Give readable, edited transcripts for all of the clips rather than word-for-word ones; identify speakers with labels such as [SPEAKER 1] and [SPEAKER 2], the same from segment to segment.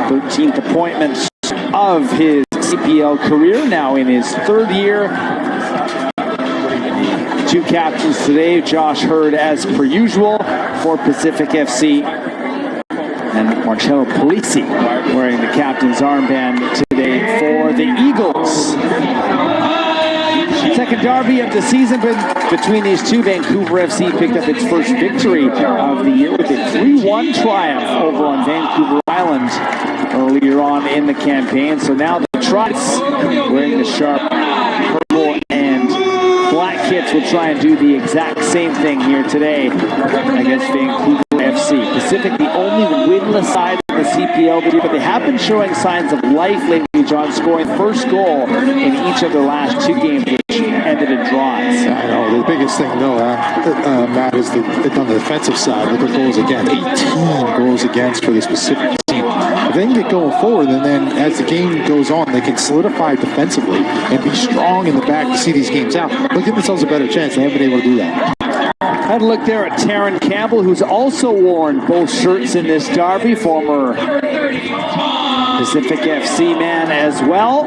[SPEAKER 1] 13th appointment of his CPL career, now in his third year. Two captains today, Josh Hurd as per usual for Pacific FC, and Marcello Polisi wearing the captain's armband today for the Eagles. Second derby of the season between these two. Vancouver FC picked up its first victory of the year with a 3-1 triumph over on Vancouver Island earlier on in the campaign. So now the Trots, wearing the sharp purple and black kits, will try and do the exact same thing here today against Vancouver FC. Pacific, the only winless side in the CPL this year, but they have been showing signs of life lately, John, scoring first goal in each of their last two games, which ended in draws.
[SPEAKER 2] I know. The biggest thing, though, Matt, is that on the defensive side, look at goals against. 18 goals against for this Pacific team. If they can get going forward, and then as the game goes on, they can solidify defensively and be strong in the back to see these games out. They'll give themselves a better chance. They haven't been able to do that.
[SPEAKER 1] Had a look there at Taryn Campbell, who's also worn both shirts in this derby, former Pacific FC man as well.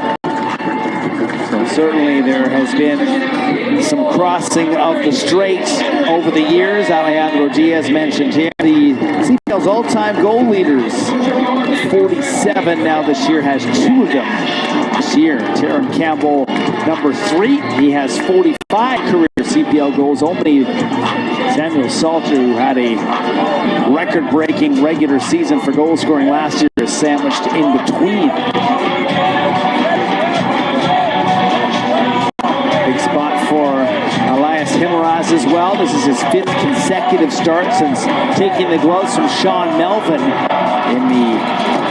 [SPEAKER 1] So certainly there has been some crossing of the strait over the years. Alejandro Diaz mentioned here, the CPL's all-time goal leaders, 47 now this year, has two of them this year. Taryn Campbell, number 3, he has 45 career CPL goals. Only Samuel Salter, who had a record-breaking regular season for goal scoring last year, is sandwiched in between. Big spot for Elias Himeraz as well. This is his 5th consecutive start since taking the gloves from Sean Melvin in the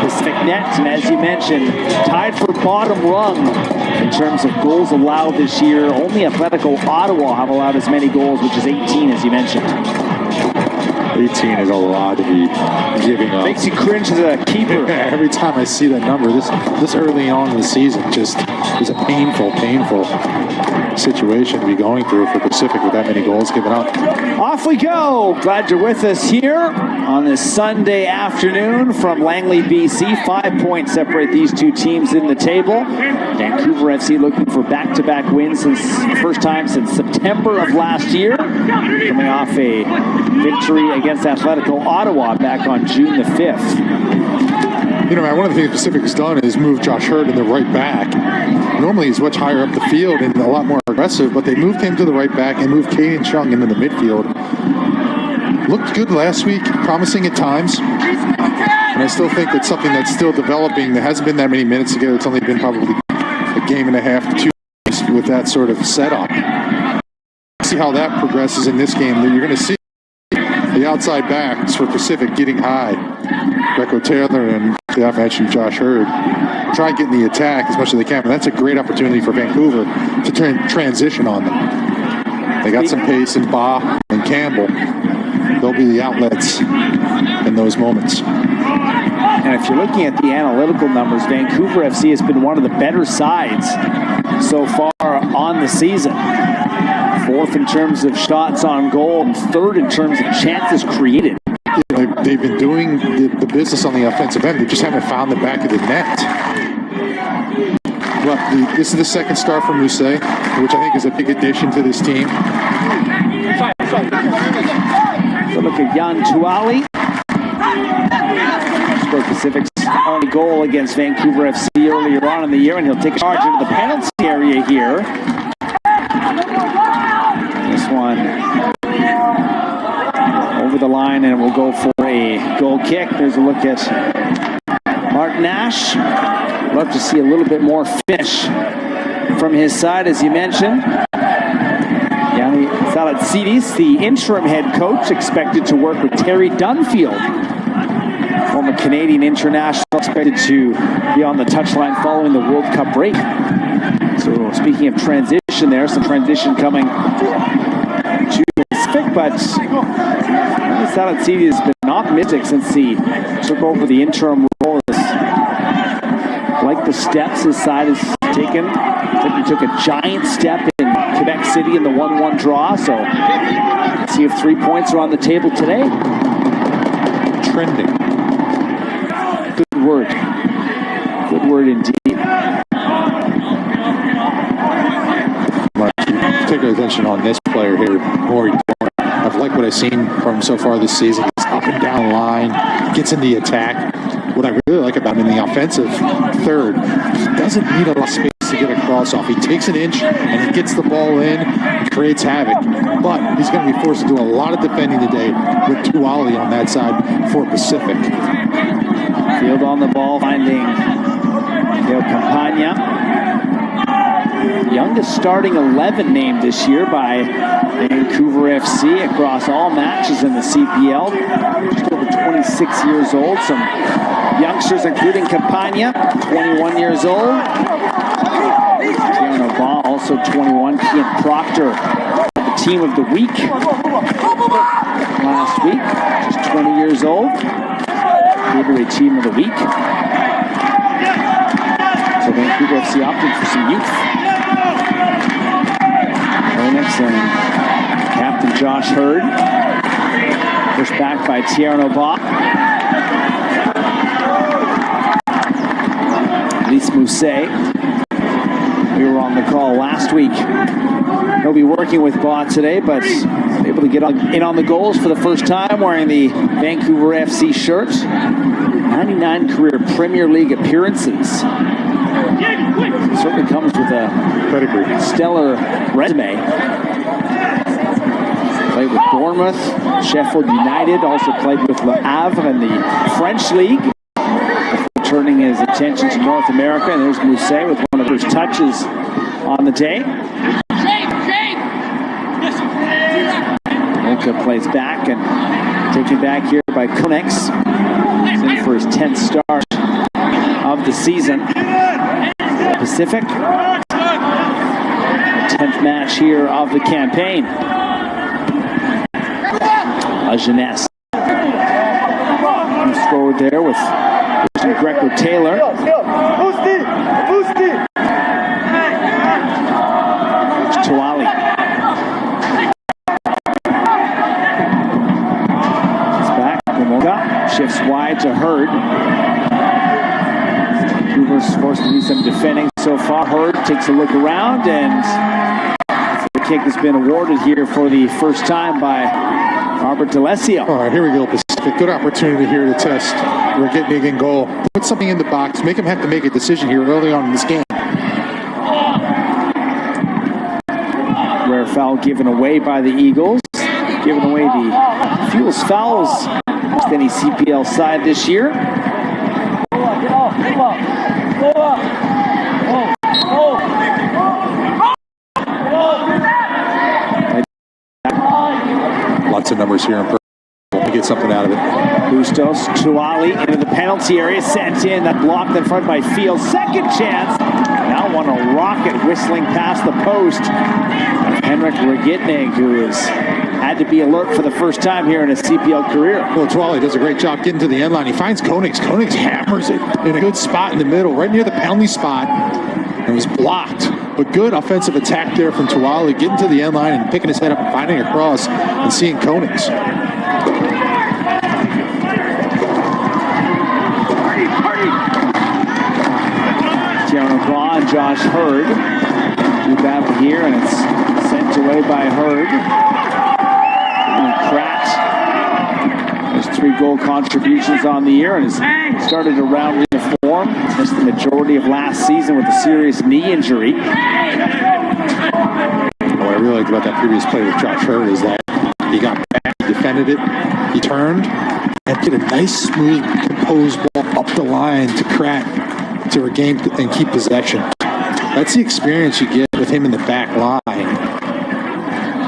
[SPEAKER 1] Pacific net. And as you mentioned, tied for bottom rung in terms of goals allowed this year. Only Atletico Ottawa have allowed as many goals, which is 18, as you mentioned.
[SPEAKER 2] 18 is a lot to be giving up.
[SPEAKER 1] Makes you cringe as a keeper.
[SPEAKER 2] Every time I see that number, this early on in the season, just is a painful situation to be going through for Pacific with that many goals given up.
[SPEAKER 1] Off we go. Glad you're with us here on this Sunday afternoon from Langley, BC. 5 points separate these two teams in the table. Vancouver FC looking for back-to-back wins since first time since September of last year, coming off a victory against Atletico Ottawa back on June the 5th.
[SPEAKER 2] You know, man, one of the things Pacific has done is move Josh Hurd in the right back. Normally he's much higher up the field and a lot more aggressive, but they moved him to the right back and moved Caden Chung into the midfield. Looked good last week, promising at times. And I still think it's something that's still developing. There hasn't been that many minutes together. It's only been probably a game and a half to 2 games with that sort of setup. See how that progresses in this game. You're going to see the outside backs for Pacific getting high. Greco Taylor and the aforementioned Josh Hurd try and get in the attack as much as they can. But that's a great opportunity for Vancouver to transition on them. They got some pace in Ba and Campbell. They'll be the outlets in those moments.
[SPEAKER 1] And if you're looking at the analytical numbers, Vancouver FC has been one of the better sides so far on the season. 4th in terms of shots on goal and 3rd in terms of chances created.
[SPEAKER 2] They've been doing the business on the offensive end. They just haven't found the back of the net. Well, this is the second start from Muse, which I think is a big addition to this team.
[SPEAKER 1] So look at Jan Tuali. Scored Pacific's only goal against Vancouver FC earlier on in the year, and he'll take a charge into the penalty area here. This one over the line, and we'll go for a goal kick. There's a look at Mark Nash. Love to see a little bit more finish from his side, as you mentioned. Yanni Salatsidis, the interim head coach, expected to work with Terry Dunfield, former Canadian international, expected to be on the touchline following the World Cup break. So speaking of transition there, some transition coming to Pacific, but Salatsidis has been optimistic since he took over the interim role. Like the steps his side has taken. I think he took a giant step in Quebec City in the 1-1 draw, so let's see if 3 points are on the table today.
[SPEAKER 2] Trending.
[SPEAKER 1] Good word. Good word indeed.
[SPEAKER 2] Particular attention on this player here, Maury Dorn. I've liked what I've seen from him so far this season. He's up and down line, gets in the attack. What I really like about him in the offensive third, he doesn't need a lot of space to get a cross off. He takes an inch and he gets the ball in and creates havoc. But he's going to be forced to do a lot of defending today with Tuwali on that side for Pacific.
[SPEAKER 1] Field on the ball, finding Dale Campagna. Youngest starting 11 named this year by Vancouver FC across all matches in the CPL. Just over 26 years old. Some youngsters, including Campagna, 21 years old. Tiano Ball, also 21. Kian Proctor, the team of the week last week, just 20 years old. Gatorade team of the week. So Vancouver FC opting for some youth. Next inning, Captain Josh Hurd, pushed back by Tierno Ba. Lise Mousset, we were on the call last week. He'll be working with Ba today, but able to get in on the goals for the first time wearing the Vancouver FC shirt. 99 career Premier League appearances. Certainly comes with a
[SPEAKER 2] pedigree,
[SPEAKER 1] stellar resume. Played with Bournemouth, Sheffield United, also played with Le Havre in the French League. Before turning his attention to North America, and there's Mousset with one of his touches on the day. Mocha plays back and taken back here by Konex. He's in for his 10th start of the season. Pacific, the 10th match here of the campaign. La Jeunesse moves forward there with Greco Taylor. Tuwali. It's back. Gamoga shifts wide to Hurd. Vancouver's forced to do some defending so far. Hurd takes a look around, and the kick has been awarded here for the first time by Robert D'Alessio.
[SPEAKER 2] All right, here we go, Pacific. Good opportunity here to test Regitnig in goal. Put something in the box. Make him have to make a decision here early on in this game.
[SPEAKER 1] Rare foul given away by the Eagles. Giving away the fewest fouls against any CPL side this year.
[SPEAKER 2] Lots of numbers here in person. We'll get something out of it.
[SPEAKER 1] Bustos, Tuwali into the penalty area, sent in, that blocked in front by Field. Second chance. Now want a rocket whistling past the post. Henrik Regitnig, who has had to be alert for the first time here in his CPL career.
[SPEAKER 2] Well, Tuwali does a great job getting to the end line. He finds Koenigs. Koenigs hammers it in a good spot in the middle, right near the penalty spot, and was blocked. But good offensive attack there from Tuwali, getting to the end line and picking his head up and finding a cross and seeing Koenigs.
[SPEAKER 1] Tiano Ba and Josh Hurd do battle here, and it's sent away by Hurd. And Pratt has 3 goal contributions on the year and has started to round into form. Missed the majority of last season with a serious knee injury.
[SPEAKER 2] What I really liked about that previous play with Josh Hurd is that he got back, he defended it, he turned, and did a nice, smooth, composed ball up the line to Pratt to regain and keep possession. That's the experience you get with him in the back line.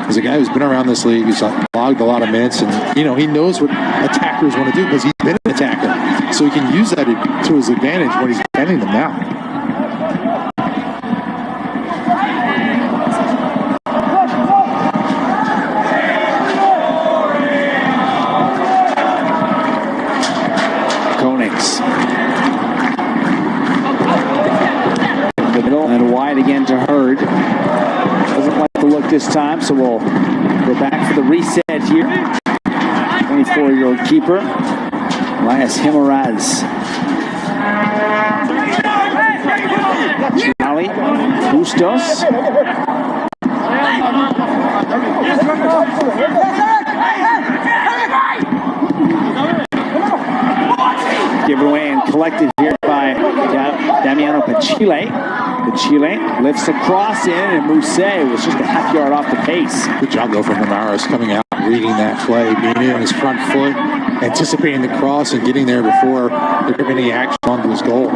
[SPEAKER 2] He's a guy who's been around this league, he's logged a lot of minutes, and he knows what attackers want to do because he's been an attacker. So he can use that to his advantage when he's defending them now.
[SPEAKER 1] Koenigs. The middle and wide again to Hurd. Doesn't like the look this time, so we'll go back for the reset here. 24-year-old keeper, Elias Himaraz. Bustos. Given away and collected here by Damiano Pachile. Pachile lifts a cross in, and Mousset was just a half yard off the pace.
[SPEAKER 2] Good job, though, from Ramirez coming out, reading that play, being in his front foot, anticipating the cross, and getting there before there could be any action onto his goal.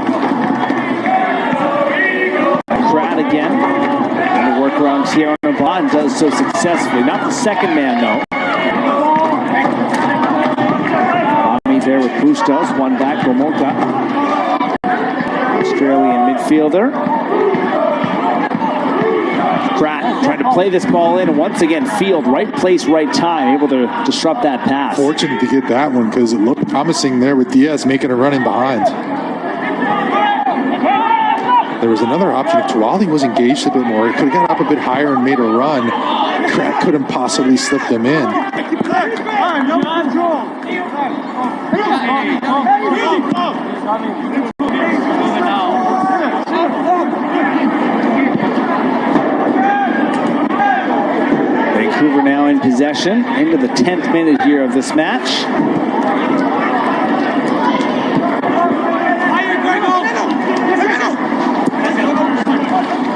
[SPEAKER 1] Pratt again. And the work around Sierra Nevada does so successfully. Not the second man, though. There with Bustos, one back, Bomolka. Australian midfielder. Pratt trying to play this ball in, and once again, Field, right place, right time, able to disrupt that pass.
[SPEAKER 2] Fortunate to get that one because it looked promising there with Diaz making a run in behind. There was another option. If Tuali was engaged a bit more, he could have got up a bit higher and made a run. Pratt couldn't possibly slip them in.
[SPEAKER 1] Vancouver now in possession into the 10th minute here of this match.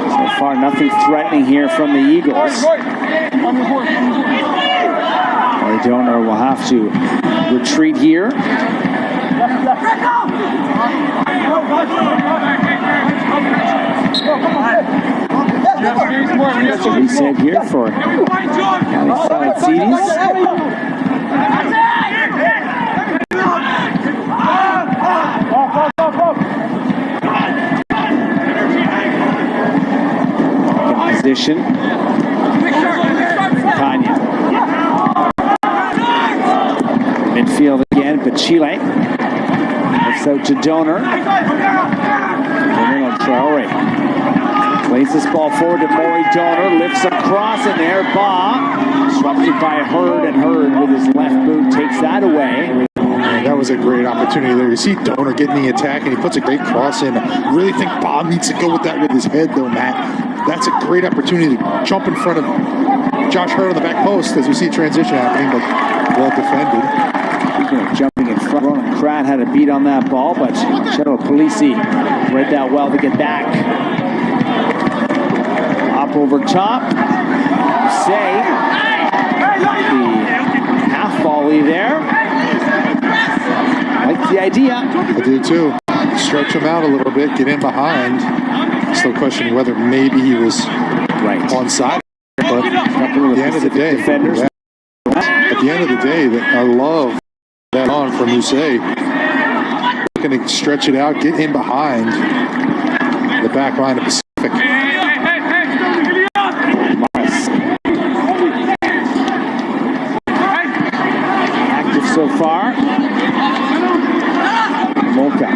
[SPEAKER 1] So far, nothing threatening here from the Eagles. Donor will have to retreat here. That's a reset here for Cities. In position. Tanya. Midfield again, but Chile lifts out to Donor. And then Traore plays this ball forward to Maury Donor, lifts a cross in there. Ba disrupted by Hurd, and Hurd with his left boot takes that away.
[SPEAKER 2] That was a great opportunity there. You see Donor getting the attack, and he puts a great cross in. I really think Bob needs to go with that with his head, though, Matt. That's a great opportunity to jump in front of Josh Hurd on the back post as we see transition happening, but well defended.
[SPEAKER 1] Jumping in front. Ronan Pratt had a beat on that ball, but Cheto Polisi read that well to get back. Up over top. Say the half volley there. Like the idea.
[SPEAKER 2] I do too. Stretch him out a little bit, get in behind. Still questioning whether maybe he was onside. But at the end of the day, defenders. At the end of the day, I love that on from Mousset. Going to stretch it out, get in behind the back line of Pacific.
[SPEAKER 1] Active so far. Moka.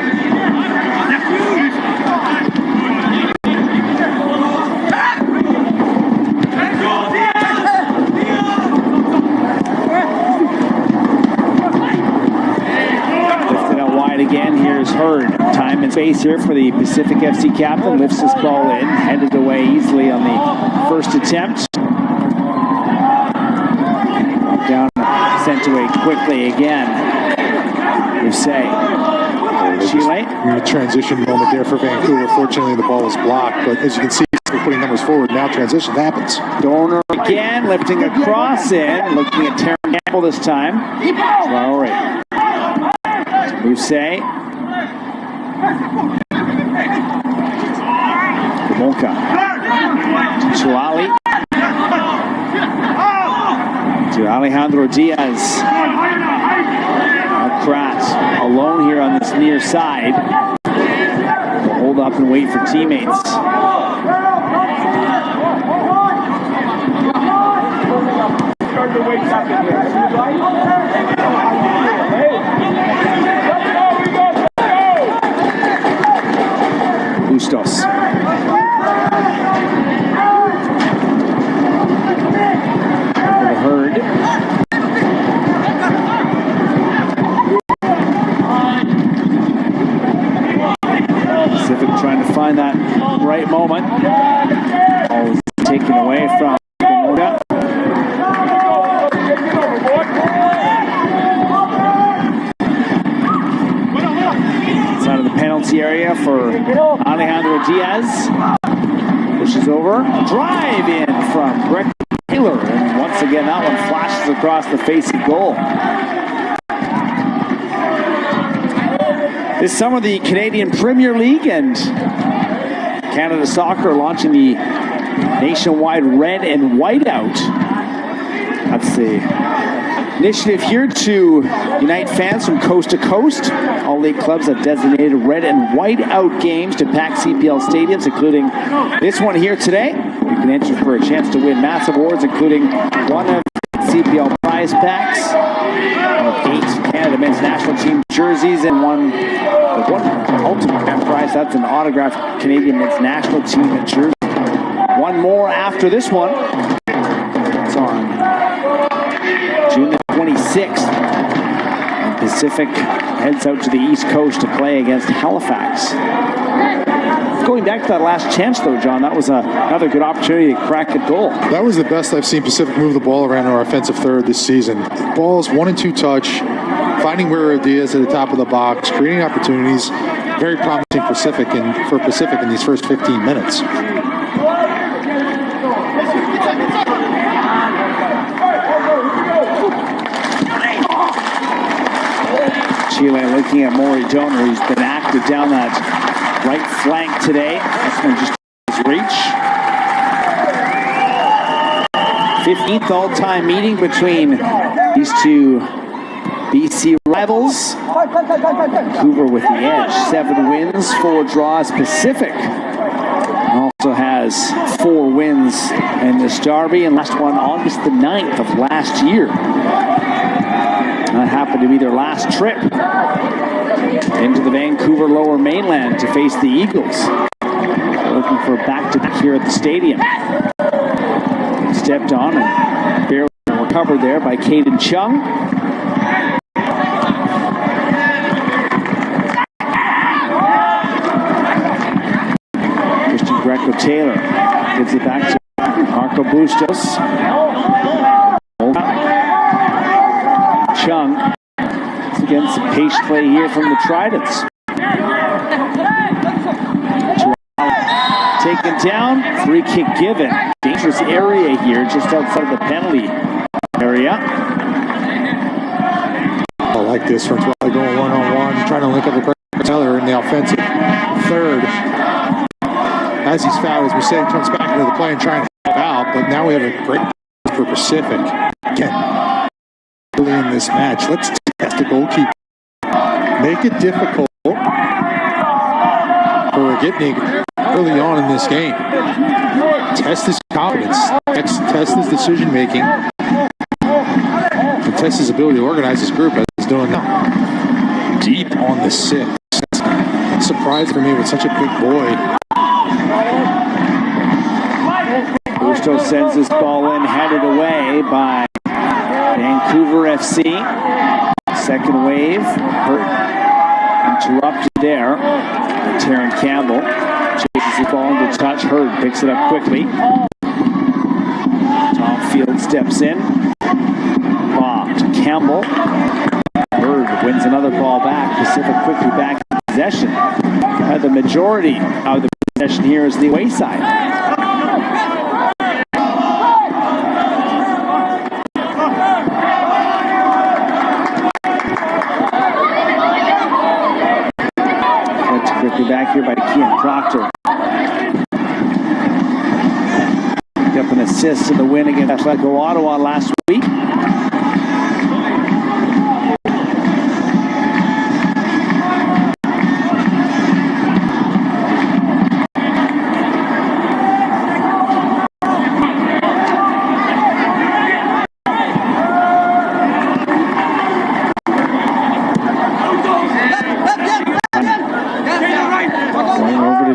[SPEAKER 1] Again, here's Hurd. Time and space here for the Pacific FC captain. Lifts this ball in, headed away easily on the first attempt. Down, sent away quickly again. Mousset. Chile.
[SPEAKER 2] A transition moment there for Vancouver. Fortunately, the ball was blocked, but as you can see, we're putting numbers forward. Now transition happens.
[SPEAKER 1] Donor again, lifting a cross in, looking at Terran Campbell this time. Traore. Mousset. Bomolka. Tuali. To Alejandro Diaz. Pratt alone here on this near side. Will hold up and wait for teammates. Bustos. For the Hurd. Pacific trying to find that right moment. penalty area for Alejandro Diaz. Pushes over. Drive in from Greg Taylor. And once again, that one flashes across the face of goal. This summer, the Canadian Premier League and Canada Soccer launching the nationwide red and white out. That's the initiative here to unite fans from coast to coast. All 8 clubs have designated red and white out games to pack CPL stadiums, including this one here today. You can enter for a chance to win massive awards, including one of CPL prize packs, 8 Canada men's national team jerseys, and one ultimate grand prize. That's an autographed Canadian men's national team jersey. One more after this one. It's on June the 26th. And Pacific heads out to the East Coast to play against Halifax. Going back to that last chance, though, John, that was another good opportunity to crack a goal.
[SPEAKER 2] That was the best I've seen Pacific move the ball around our offensive third this season. Balls 1 and 2 touch, finding where Diaz at the top of the box, creating opportunities. Very promising for Pacific in these first 15 minutes.
[SPEAKER 1] Chile looking at Maury Donor, who's been active down that right flank today. This one just his reach. 15th all-time meeting between these two BC rivals. Vancouver with the edge. 7 wins, 4 draws. Pacific also has 4 wins in this derby, and last one August the 9th of last year. That happened to be their last trip into the Vancouver Lower Mainland to face the Eagles. Looking for a back-to-back here at the stadium. Stepped on and barely recovered there by Caden Chung. Christian Greco-Taylor gives it back to Marco Bustos. Chung. Once again, some pace play here from the Tridents. Taken down, free kick given. Dangerous area here, just outside the penalty area.
[SPEAKER 2] I like this from Twelve going one-on-one, trying to link up with Taylor in the offensive third. As he's fouled, his mistake turns back into the play and trying to help out, but now we have a great for Pacific. Again, early in this match, let's test the goalkeeper. Make it difficult for Gitnig early on in this game. Test his confidence, test his decision making, and test his ability to organize his group as he's doing now. Deep on the 6. That's a surprise for me with such a big boy.
[SPEAKER 1] Bustos sends this ball in, headed away by Vancouver FC. Second wave, interrupted there. Taryn Campbell chases the ball into touch. Hurd picks it up quickly. Tom Field steps in. Bob to Campbell. Hurd wins another ball back. Pacific quickly back in possession. The majority of the possession here is the away side. Back here by Kean Proctor. Picked up an assist in the win against Atletico Ottawa last week.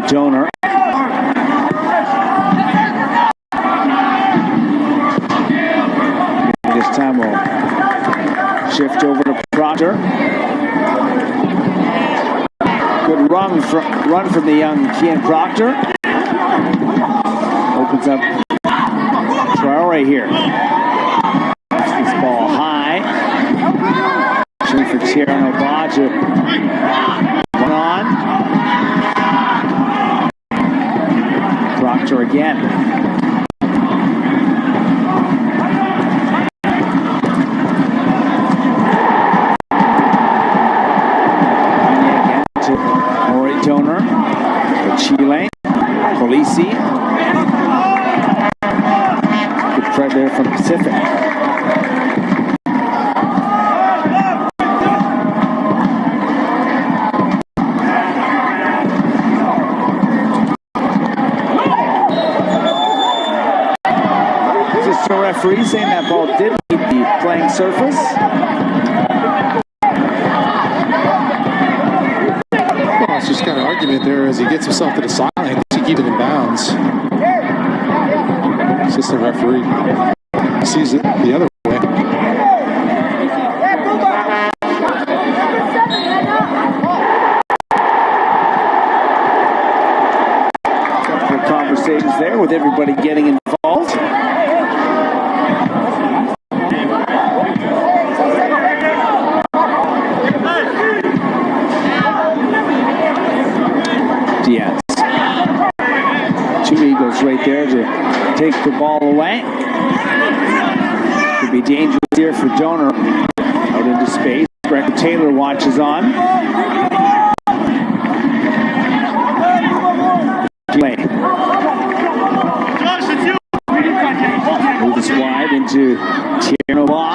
[SPEAKER 1] Donor. This time we'll shift over to Proctor. Good run from the young Kean Proctor. Opens up Traore here. This ball high. Shooting for Tierno Baja. One on. again. Again to Maury Donor. Chile. Polisi. Good threat there from Pacific. The referee saying that ball did leave the playing surface.
[SPEAKER 2] Well, it's just kind of argument there as he gets himself to the sideline to keep it in bounds. Assistant referee sees it the other way.
[SPEAKER 1] Couple of conversations there with everybody getting involved. Diaz. Two Eagles right there to take the ball away. Could be dangerous here for Donor. Out into space. Greg Taylor watches on. Play. Move this wide into Tiernova.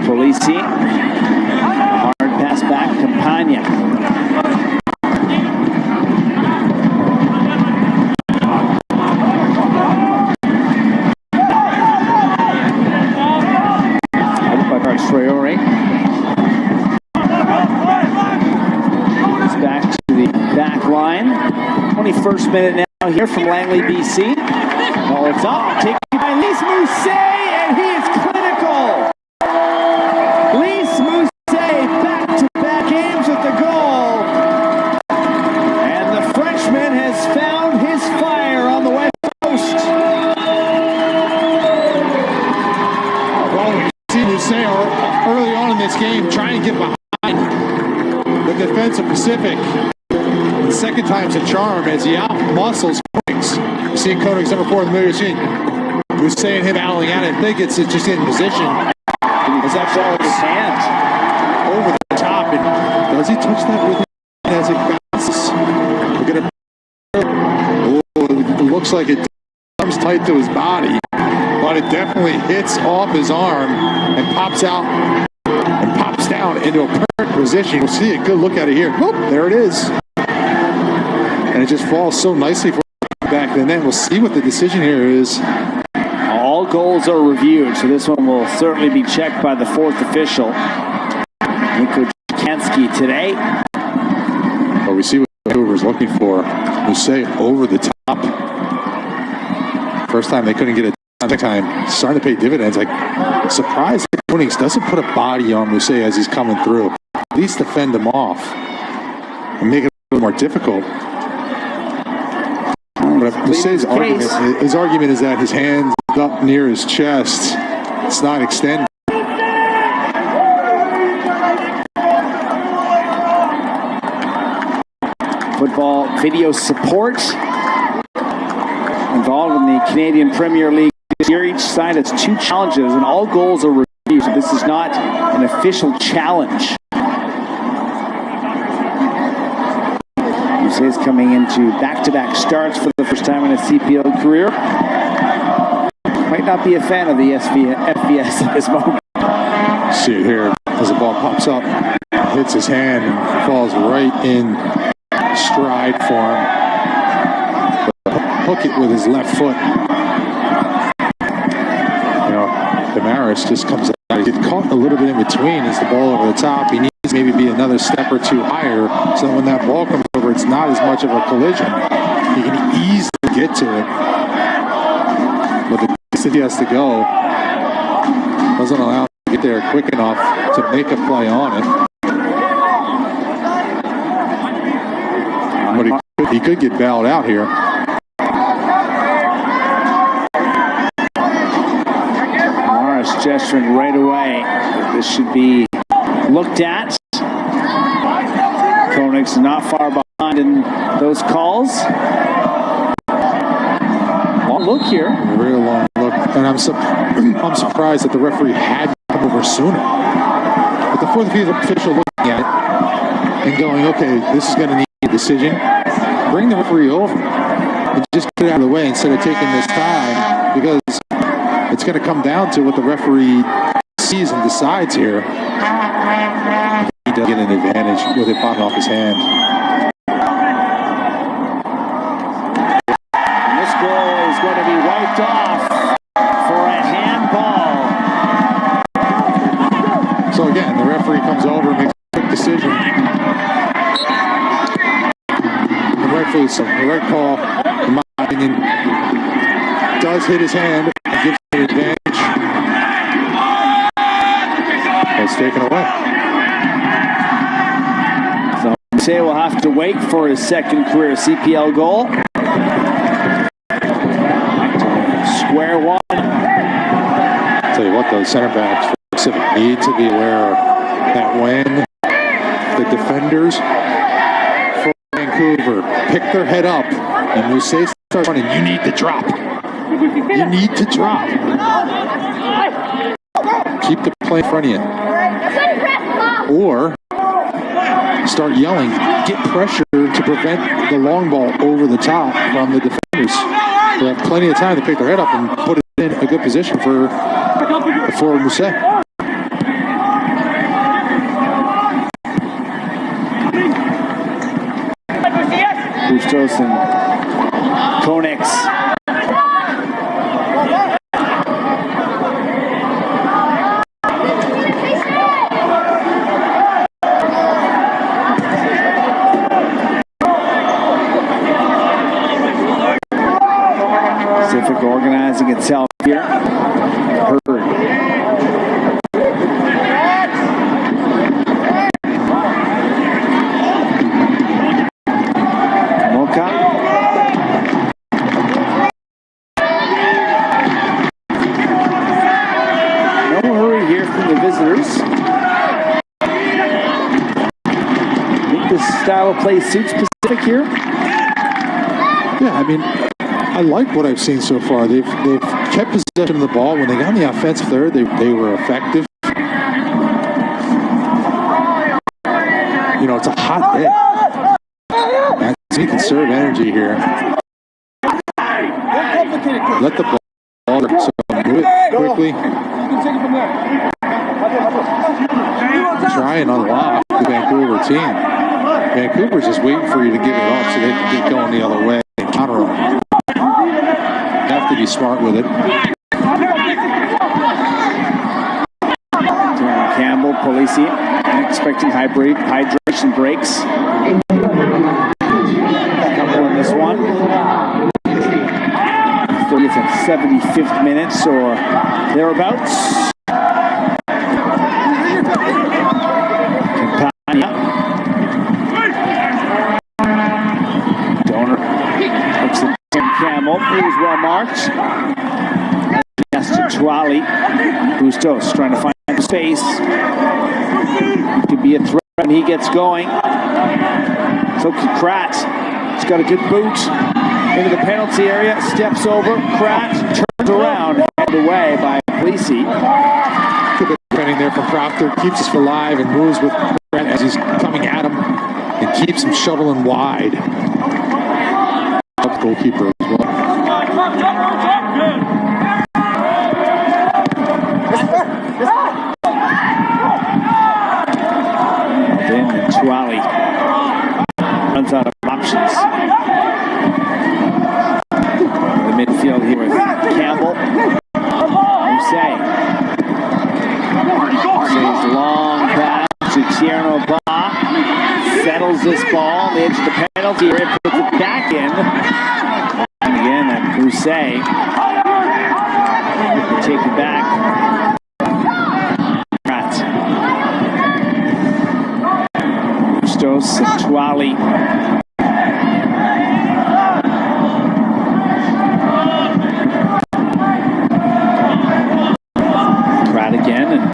[SPEAKER 1] Polisi. A hard pass back. Campagna. Troyori. It's back to the back line. 21st minute now here from Langley, BC. Ball it's up. Taken by Lise Mousset, and he is clinical. Lise Mousset back-to-back games with the goal. And the Frenchman has found his fire on the West Coast.
[SPEAKER 2] Well, you see Mousset early on in this game trying to get behind the defense of Pacific. The second time's a charm as he out-muscles Koenigs. You see Koenigs number 4 in the middle of the scene. Mousset and him battling at it. I think it's just in position.
[SPEAKER 1] Is that ball in his hand?
[SPEAKER 2] Over the top. And does he touch that with him as it bounces? Look at him. Oh, it looks like it comes tight to his body, but it definitely hits off his arm and pops out and pops down into a perfect position. We'll see a good look at it here. Whoop, there it is. And it just falls so nicely for back in the net. We'll see what the decision here is.
[SPEAKER 1] All goals are reviewed, so this one will certainly be checked by the fourth official, Nico Jankowski, today.
[SPEAKER 2] But we see what Vancouver's looking for. Mousset over the top. First time they couldn't get it. Second time, starting to pay dividends. Like, surprised that Koenigs doesn't put a body on Mousset as he's coming through. At least defend him off and make it a little more difficult. But Mousset's argument, his argument is that his hand's up near his chest. It's not extended.
[SPEAKER 1] Football video support involved in the Canadian Premier League this year. Each side has 2 challenges, and all goals are reviewed. So this is not an official challenge. Mousset is coming into back-to-back starts for the first time in his CPL career. Might not be a fan of the FBS at this moment.
[SPEAKER 2] See it here as the ball pops up, hits his hand, and falls right in stride for him. Hook it with his left foot. You know, Damaris just comes out. He gets caught a little bit in between as the ball over the top. He needs to maybe be another step or 2 higher so that when that ball comes over, it's not as much of a collision. He can easily get to it. But the distance he has to go doesn't allow him to get there quick enough to make a play on it. But he could get bailed out here.
[SPEAKER 1] Morris gesturing right away. This should be looked at. Koenig's not far behind in those calls. Long look here.
[SPEAKER 2] A real long look. And I'm surprised that the referee hadn't come over sooner. But the fourth official looking at it and going, okay, this is going to need a decision. Bring the referee over and just get it out of the way instead of taking this time, because it's going to come down to what the referee sees and decides here. He does get an advantage with it popping off his hand.
[SPEAKER 1] And this goal is going to be wiped off for a handball.
[SPEAKER 2] So again, the referee comes over and makes a quick decision. Rightfully so. The right call, in my opinion, does hit his hand and gives him an advantage. It's taken away.
[SPEAKER 1] So Say will have to wait for his second career CPL goal. Square one.
[SPEAKER 2] I'll tell you what, those center backs for Pacific need to be aware that when the defenders for Vancouver pick their head up and we say start running, you need to drop. You need to drop. Keep the play in front of you. Or start yelling, get pressure to prevent the long ball over the top from the defenders. They have plenty of time to pick their head up and put it in a good position for Mousset.
[SPEAKER 1] Bustos and Koenig's. Pacific organizing itself here. Heard. Mocha. No hurry here from the visitors. I think this style of play suits Pacific here.
[SPEAKER 2] Yeah, I mean, I like what I've seen so far. They've kept possession of the ball. When they got in the offensive third, they were effective. You know, it's a hot day. You can conserve energy here. Let the ball work, so do it quickly. Try and unlock the Vancouver team. Vancouver's just waiting for you to give it up so they can get going the other way and counter them. Have to be smart with it.
[SPEAKER 1] Campbell, Polisi, expecting hydration breaks. A couple in this one. 30th and 75th minutes or thereabouts. Campania. Donor looks at Campbell, he was well marked. Yes to Tuali. Bustos trying to find space. Could be a threat when he gets going. So could Krat. He's got a good boot into the penalty area. Steps over. Krat turns around. Held away by Polisi.
[SPEAKER 2] Good defending there from Proctor. Keeps us alive and moves with Krat as he's coming at him and keeps him shoveling wide. Goalkeeper as well.
[SPEAKER 1] Then Tuali runs out of options. The midfield here with Campbell. Husse's long pass to Tierno Ba. Settles this ball on the edge of the penalty area, puts it back in. And again, that Hussein take it back. Bustos and Tuali. Pratt again. And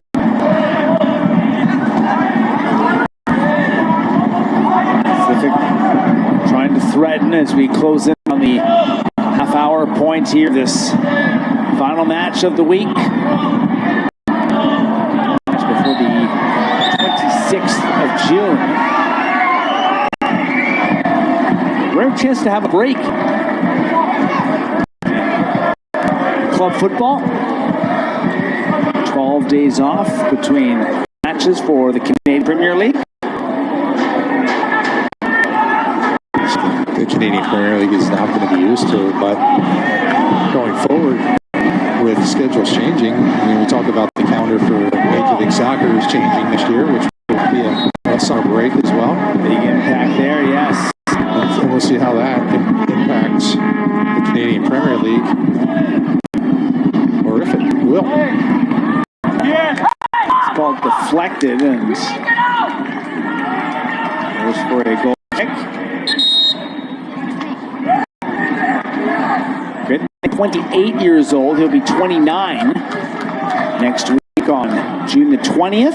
[SPEAKER 1] close in on the half-hour point here, this final match of the week. Before the 26th of June. Rare chance to have a break. Club football. 12 days off between matches for the Canadian Premier League.
[SPEAKER 2] The Canadian Premier League is not going to be used to it, but going forward with schedules changing, I mean, we talk about the calendar for Major League Soccer is changing this year, which will be a summer break as well.
[SPEAKER 1] Big impact there, yes.
[SPEAKER 2] And we'll see how that impacts the Canadian Premier League, or if it will.
[SPEAKER 1] It's called deflected, and goes for a goal kick. Good. 28 years old. He'll be 29 next week on June the 20th.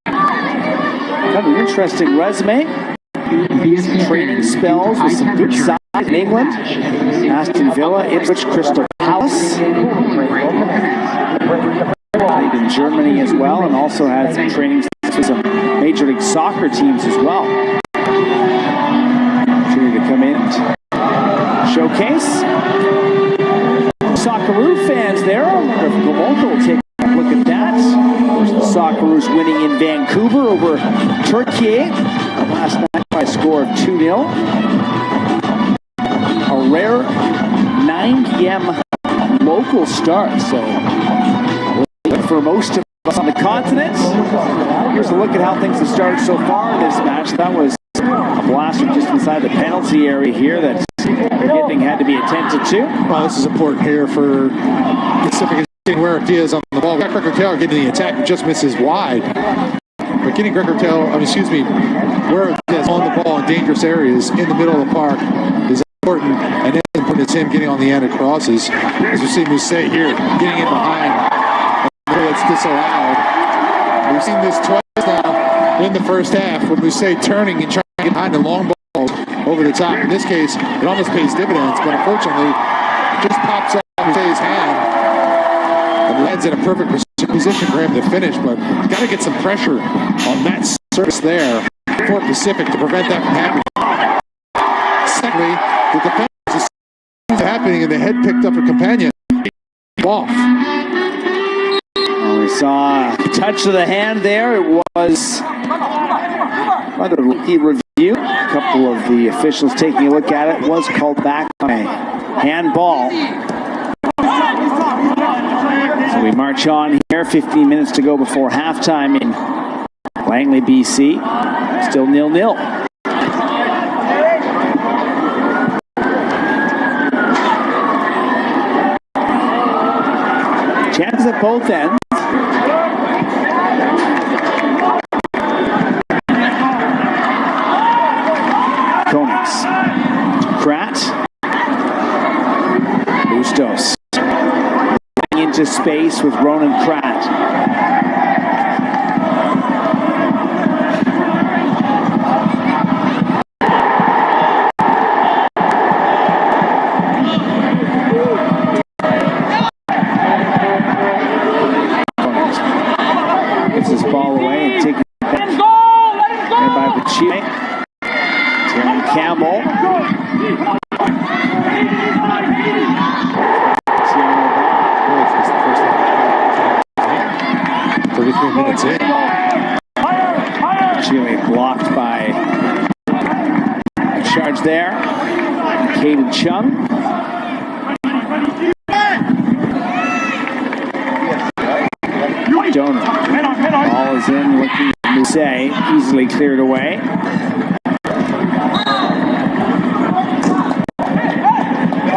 [SPEAKER 1] Got an interesting resume. Some training spells with some good size in England. Aston Villa, Ipswich, Crystal Palace. Played in Germany as well, and also had some training with some Major League Soccer teams as well. Opportunity to come in and showcase. Socceroo fans there. I wonder if Gomolka will take a look at that. Of course, the Socceroos winning in Vancouver over Turkey last night by a score of 2-0. A rare 9 p.m. local start, so for most of us on the continent. Here's a look at how things have started so far in this match. That was a blaster just inside the penalty area here that getting had to be attended to.
[SPEAKER 2] Well, this is important here for Pacific getting where Diaz on the ball. We got Greco Taylor getting the attack, but just misses wide. But getting Greco Taylor, where Diaz on the ball in dangerous areas in the middle of the park is important. And then it's him getting on the end of crosses. As we see Mousset here, getting in behind. It's disallowed. We've seen this twice now in the first half with Mousset turning and trying to get behind the long ball over the top. In this case, it almost pays dividends, but unfortunately, it just pops up in Mousset's hand and lands in a perfect position for him to finish. But got to get some pressure on that surface there for Pacific to prevent that from happening. Secondly, the defense is happening and the head picked up a companion off.
[SPEAKER 1] We saw a touch of the hand there. It was rather lucky review. A couple of the officials taking a look at it. Was called back on a handball. So we march on here. 15 minutes to go before halftime in Langley, BC. Still 0-0. Chances at both ends. Konix. Krat. Bustos. Into space with Ronan Krat. Gets his ball away and taken back by Bachile. Terry Campbell.
[SPEAKER 2] 33 minutes in.
[SPEAKER 1] Bachile blocked by a charge there. Caden Chung. Donor. Ball is in, looking at Mousset, easily cleared away.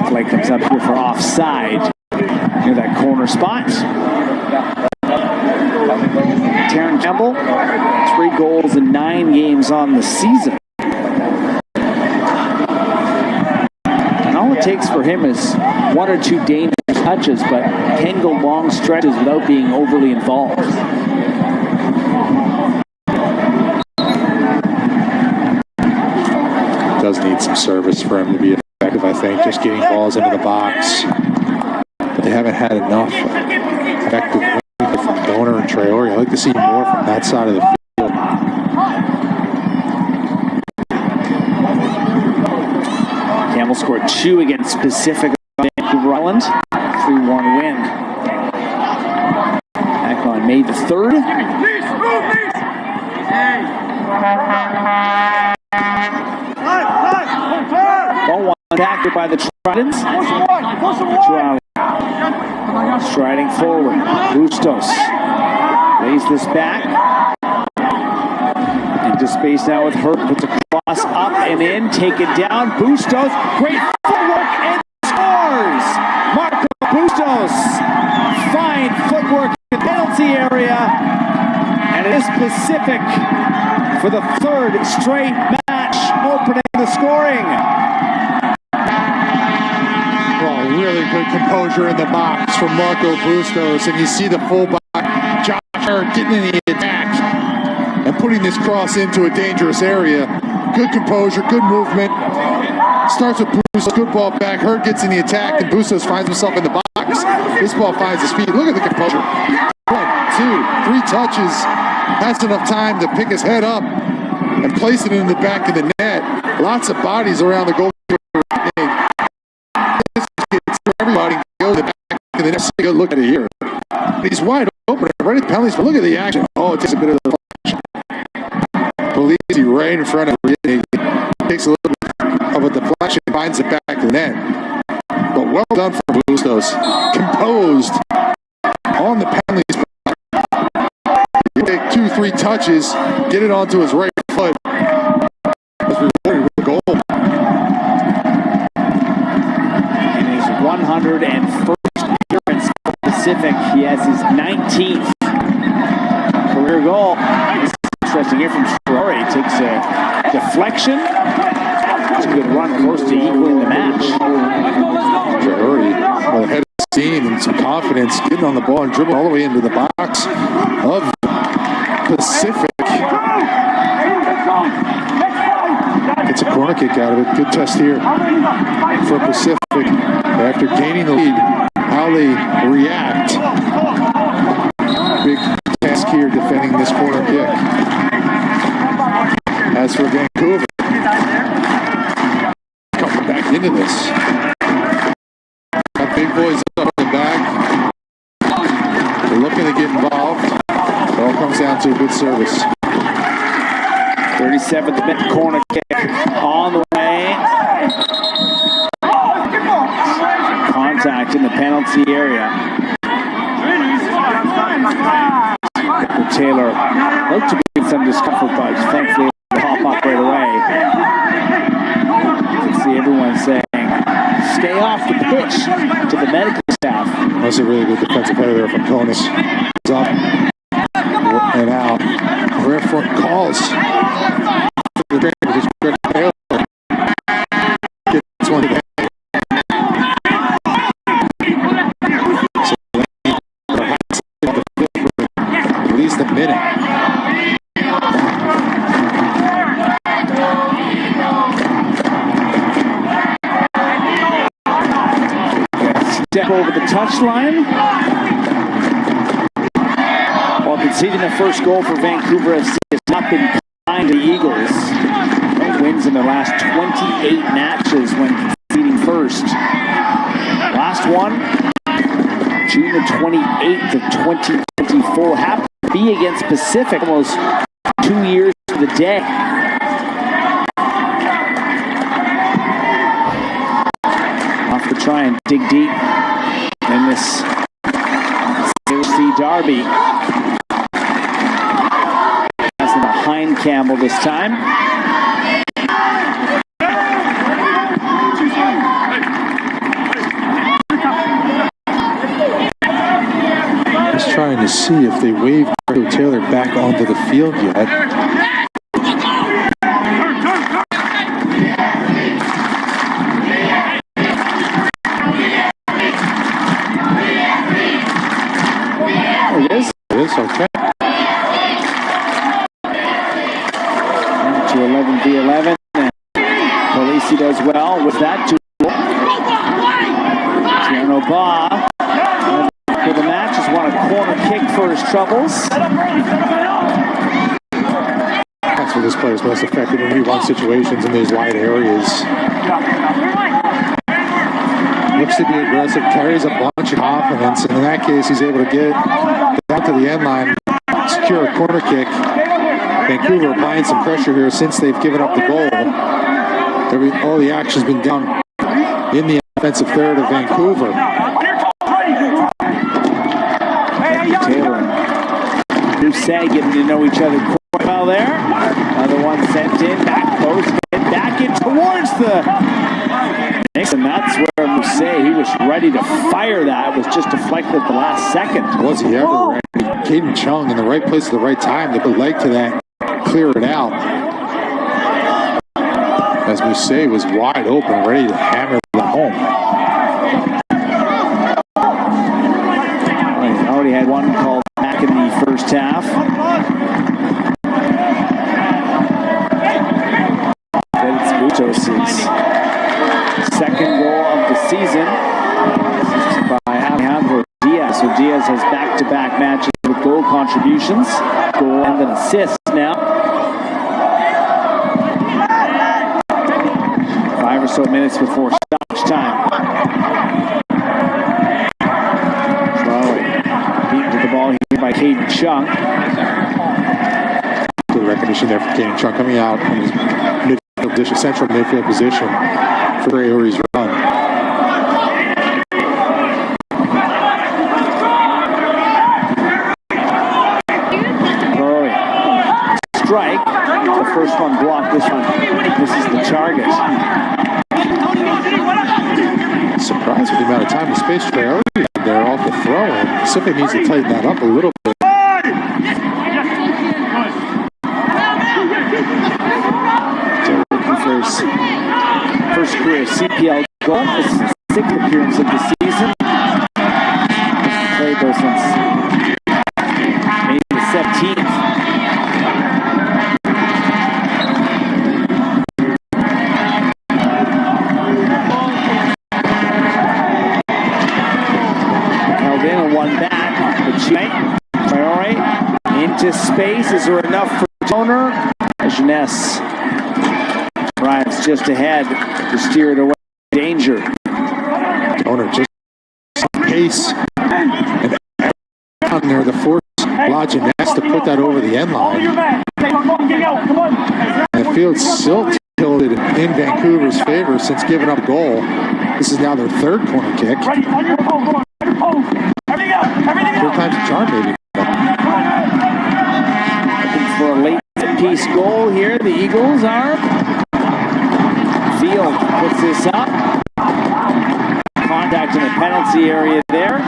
[SPEAKER 1] Play comes up here for offside near that corner spot. Terran Campbell, 3 goals in 9 games on the season. And all it takes for him is 1 or 2 dangerous touches, but can go long stretches without being overly involved.
[SPEAKER 2] Does need some service for him to be effective, I think. Just getting balls into the box. But they haven't had enough effective from Donor and Traore. I'd like to see more from that side of the field.
[SPEAKER 1] Campbell scored 2 against Pacific Vancouver Island. 3-1 win. Back on May the 3rd. Ball one back by the Tridents. Striding forward. Bustos lays this back. Into space now with Hurt. Puts a cross up and in. Take it down. Bustos. Great footwork and scores. Marco Bustos. Fine footwork in the penalty area. And it is Pacific for the 3rd straight match opening the scoring.
[SPEAKER 2] Well, really good composure in the box from Marco Bustos. And you see the fullback, Josh Hurt, getting in the attack and putting this cross into a dangerous area. Good composure, good movement. Starts with Bustos, good ball back. Hurt gets in the attack, and Bustos finds himself in the box. This ball finds his feet. Look at the composure. 1, 2, 3 touches. Has enough time to pick his head up and place it in the back of the net. Lots of bodies around the goal. This gets everybody to go to the back of the net. Take a good look at it here. He's wide open, right at the penalties, but look at the action. Oh, it takes a bit of the Polisi right in front of him. He takes a little bit of a deflection, finds it back to the net. But well done for Bustos. Composed on the penalties. He take 2-3 touches, get it onto his right foot. Was rewarded with a goal.
[SPEAKER 1] In his 101st appearance for Pacific, he has his 19th career goal. This is interesting here from Traore. Takes a deflection. It's a good run, close to equaling the match.
[SPEAKER 2] Traore, with a head of steam and some confidence, getting on the ball and dribbling all the way into the box of Pacific. Gets a corner kick out of it. Good test here for Pacific. After gaining the lead, how they react. Big task here defending this corner kick. As for Vancouver, coming back into this. Got big boys up in the back. They're looking to get involved. It all comes down to a good service.
[SPEAKER 1] 37th minute corner kick on the way. Contact in the penalty area. Taylor looked to be in some discomfort, but thankfully able to hop up right away. You can see everyone saying, stay off the pitch to the medical staff.
[SPEAKER 2] That's a really good defensive header there from Konis. It's up and out. Referee calls. Gets one back. At least a minute.
[SPEAKER 1] Step over the touchline. While conceding the first goal for Vancouver FC has not been behind the Eagles. No wins in their last 28 matches when conceding first. Last one, June the 28th of 2024. Happened to be against Pacific almost 2 years to the day. Off to try and dig deep in this AFC derby. Passing behind Campbell this time.
[SPEAKER 2] Just trying to see if they waved Taylor back onto the field yet.
[SPEAKER 1] It is.
[SPEAKER 2] It is, okay.
[SPEAKER 1] To 11v11. And Police does well with that duel. Tiano Ba for the match has won a corner kick for his troubles.
[SPEAKER 2] That's where this player is most effective in rebound situations in these wide areas. Looks to be aggressive, carries a bunch of confidence, and in that case, he's able to get down to the end line, secure a corner kick. Vancouver applying some pressure here since they've given up the goal. All the action's been done in the offensive third of Vancouver.
[SPEAKER 1] Taylor and Doucet getting to know each other quite well there. Another one sent in, back post, back in towards the mix, and that's where Doucet, he was ready to fire that. It was just deflected at the last second.
[SPEAKER 2] Was he ever ready? Caden Chung in the right place at the right time to put leg to that, clear it out. As Doucet was wide open, ready to hammer that home.
[SPEAKER 1] Already had one called back in the first half. It's Bustos' second goal of the season. Assisted by Alejandro Diaz. So Diaz has back-to-back matches with goal contributions. Goal and an assist now. 5 or so minutes before stoppage time. The ball here by Caden Chung.
[SPEAKER 2] Good recognition there for Caden Chung coming out from his midfield position, central midfield position for Traore's run.
[SPEAKER 1] Strike. The first one blocked. This is the target.
[SPEAKER 2] Surprised with the amount of time and space Traore had there off the throw, and Pacific needs to tighten that up a little bit.
[SPEAKER 1] Looking for his first career CPL goal. This is his 6th appearance of the season. Played though since May the 17th. Traore into space. Is there enough for Donor? Jeunesse drives just ahead to steer it away. Danger.
[SPEAKER 2] Donor just pace and down there the force La Jeunesse to put that over the end line. And the field's still tilted in Vancouver's favor since giving up goal. This is now their third corner kick. Third time's a charm, maybe.
[SPEAKER 1] Looking for a late piece goal here. The Eagles are. Field puts this up. Contact in the penalty area there.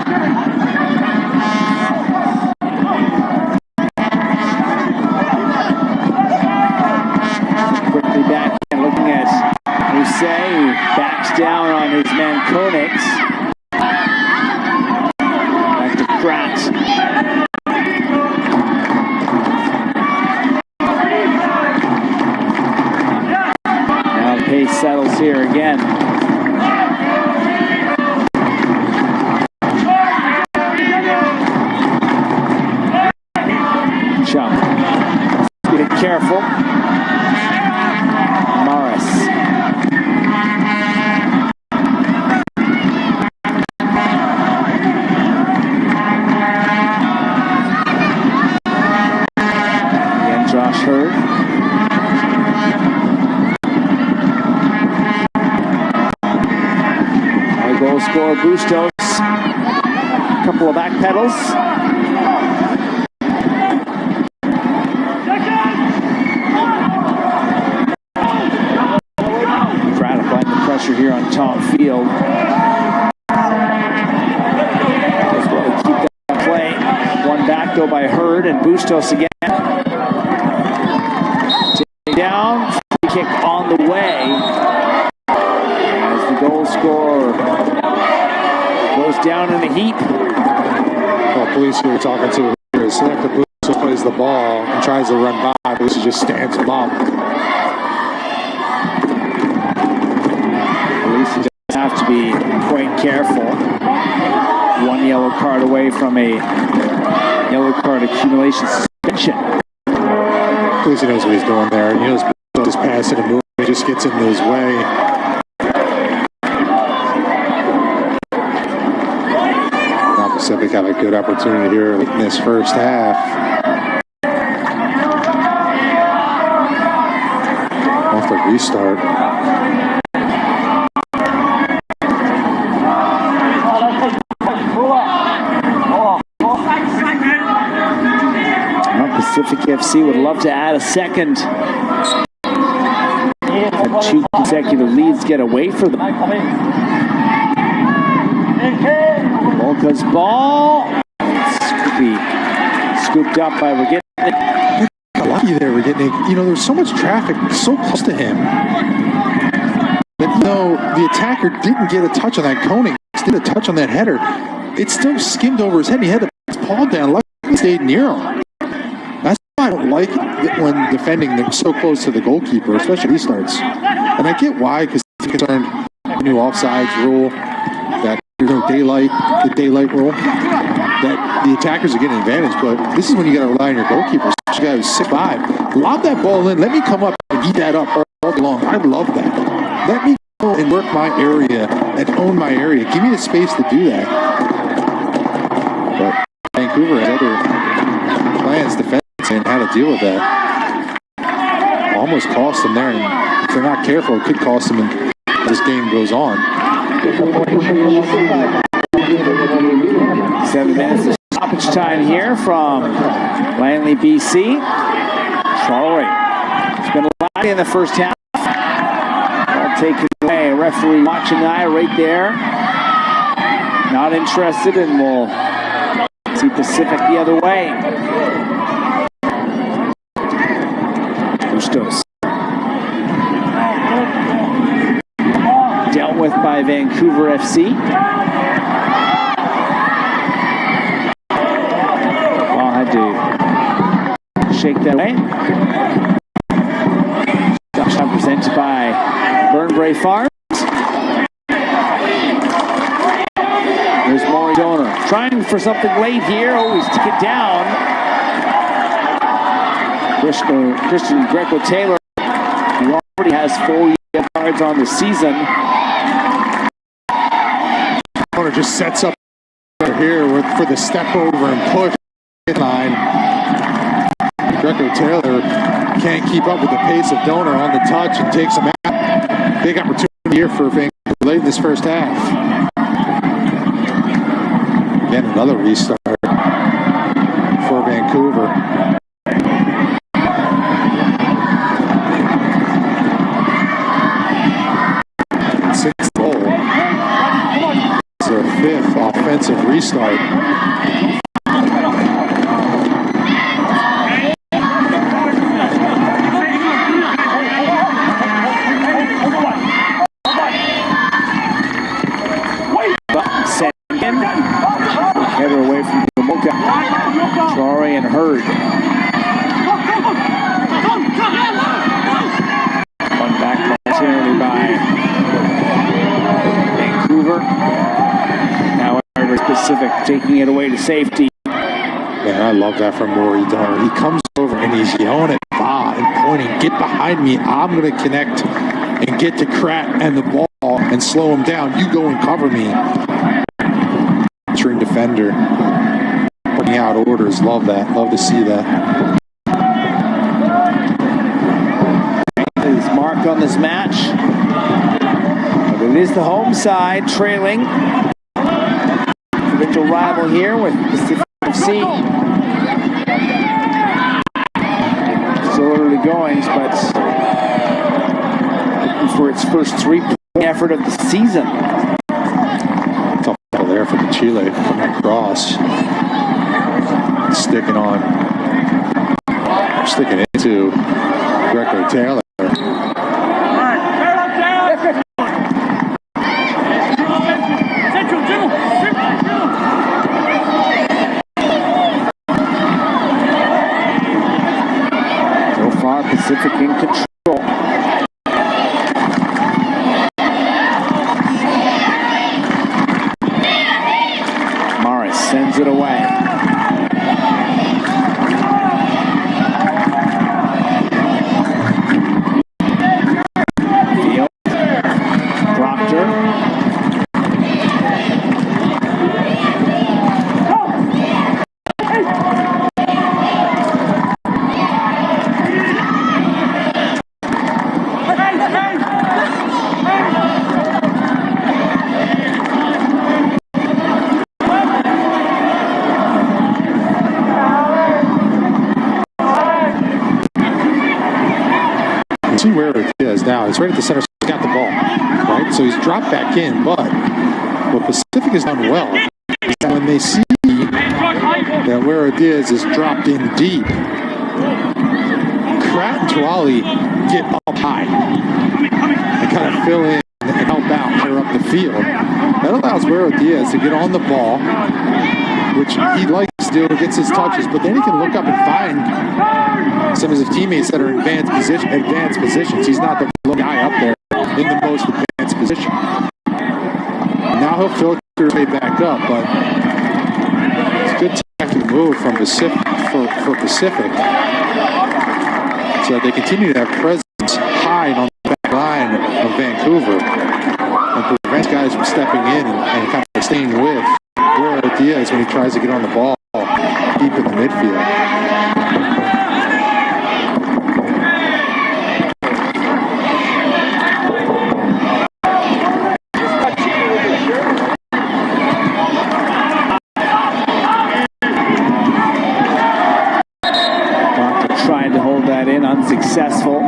[SPEAKER 1] Quickly back and looking at Doucet, who backs down on his man Konix. Grant. Now the pace settles here again. Chung. Be careful. Morris. Hurt. A goal scorer Bustos. A couple of back pedals. Pratt applying the pressure here on Tom Field. As well to keep that play. One back though by Hurd and Bustos again. Down, free kick on the way as the goal scorer goes down in a heap.
[SPEAKER 2] Well, police who we're talking to here is after Bustos plays the ball and tries to run by, Bustos just stands him up.
[SPEAKER 1] be quite careful. One yellow card away from a yellow card accumulation suspension.
[SPEAKER 2] At least he knows what he's doing there. He knows just passing and moving. He just gets into his way. Now Pacific had a good opportunity here in this first half. Off the restart.
[SPEAKER 1] Pacific FC would love to add a second. Two consecutive leads get away from them. Volka's ball. Scooped up by Regetnik.
[SPEAKER 2] Lucky there, Regetnik. You know, there was so much traffic so close to him that, you know, the attacker didn't get a touch on that coning, did a touch on that header. It still skimmed over his head. He had to put his paw down. Luckily, he stayed near him. I don't like it when defending they're so close to the goalkeeper, especially restarts. And I get why, because they're concerned the new offsides rule, that there's no daylight, the daylight rule, that the attackers are getting advantage. But this is when you got to rely on your goalkeeper. Especially a guy who's 6'5". Lob that ball in. Let me come up and eat that up all day long. I love that. Let me go and work my area and own my area. Give me the space to do that. But Vancouver has other plans defensively and how to deal with that. Almost cost them there, and if they're not careful, it could cost them as this game goes on.
[SPEAKER 1] 7 minutes of stoppage time here from Langley, BC. Charlie. It's been a lot in the first half. Ball taken away. A referee watching eye right there. Not interested, and we'll see Pacific the other way. Bustos. Dealt with by Vancouver FC. Ball had to shake that away. Shot presented by Burnbrae Farms. There's Maury Donor trying for something late here. Oh, he's took it down. Christian Greco-Taylor, who already has 4 yellow cards on the season.
[SPEAKER 2] Donor just sets up here for the step over and push line. Greco-Taylor can't keep up with the pace of Donor on the touch and takes him out. Big opportunity here for Vancouver late in this first half. Again, another restart for Vancouver. Sixth goal. It's their 5th offensive restart.
[SPEAKER 1] Header away from Kamoka. Trory and Hurd. One back momentarily by Vancouver. Now Pacific taking it away to safety.
[SPEAKER 2] Man, I love that from Maury Donor. He comes over and he's yelling at Ba and pointing, "Get behind me. I'm going to connect and get to Krat and the ball and slow him down. You go and cover me." Defender putting out orders. Love that. Love to see that.
[SPEAKER 1] His mark on this match. But it is the home side trailing. Provincial rival here with Pacific FC. Still early goings, but looking for its first 3-point effort of the season.
[SPEAKER 2] There for the Chile coming across, sticking into Greco-Taylor.
[SPEAKER 1] So far, Pacific in control.
[SPEAKER 2] See where it is now. It's right at the center. So he's got the ball, right? So he's dropped back in. But what Pacific has done well is that when they see that where it is dropped in deep, Pratt and Tuali get up high and kind of fill in and help out higher up the field. That allows Guerrero Diaz to get on the ball, which he likes to do, gets his touches, but then he can look up and find some of his teammates that are in advanced positions. He's not the guy up there in the most advanced position. Now he'll filter his way back up, but it's a good tactical move from Pacific for Pacific, so that they continue to have presence high on the back line of Vancouver and prevents guys from stepping in and kind of staying with where Diaz when he tries to get on the ball deep in the midfield.
[SPEAKER 1] Trying to hold that in, unsuccessful.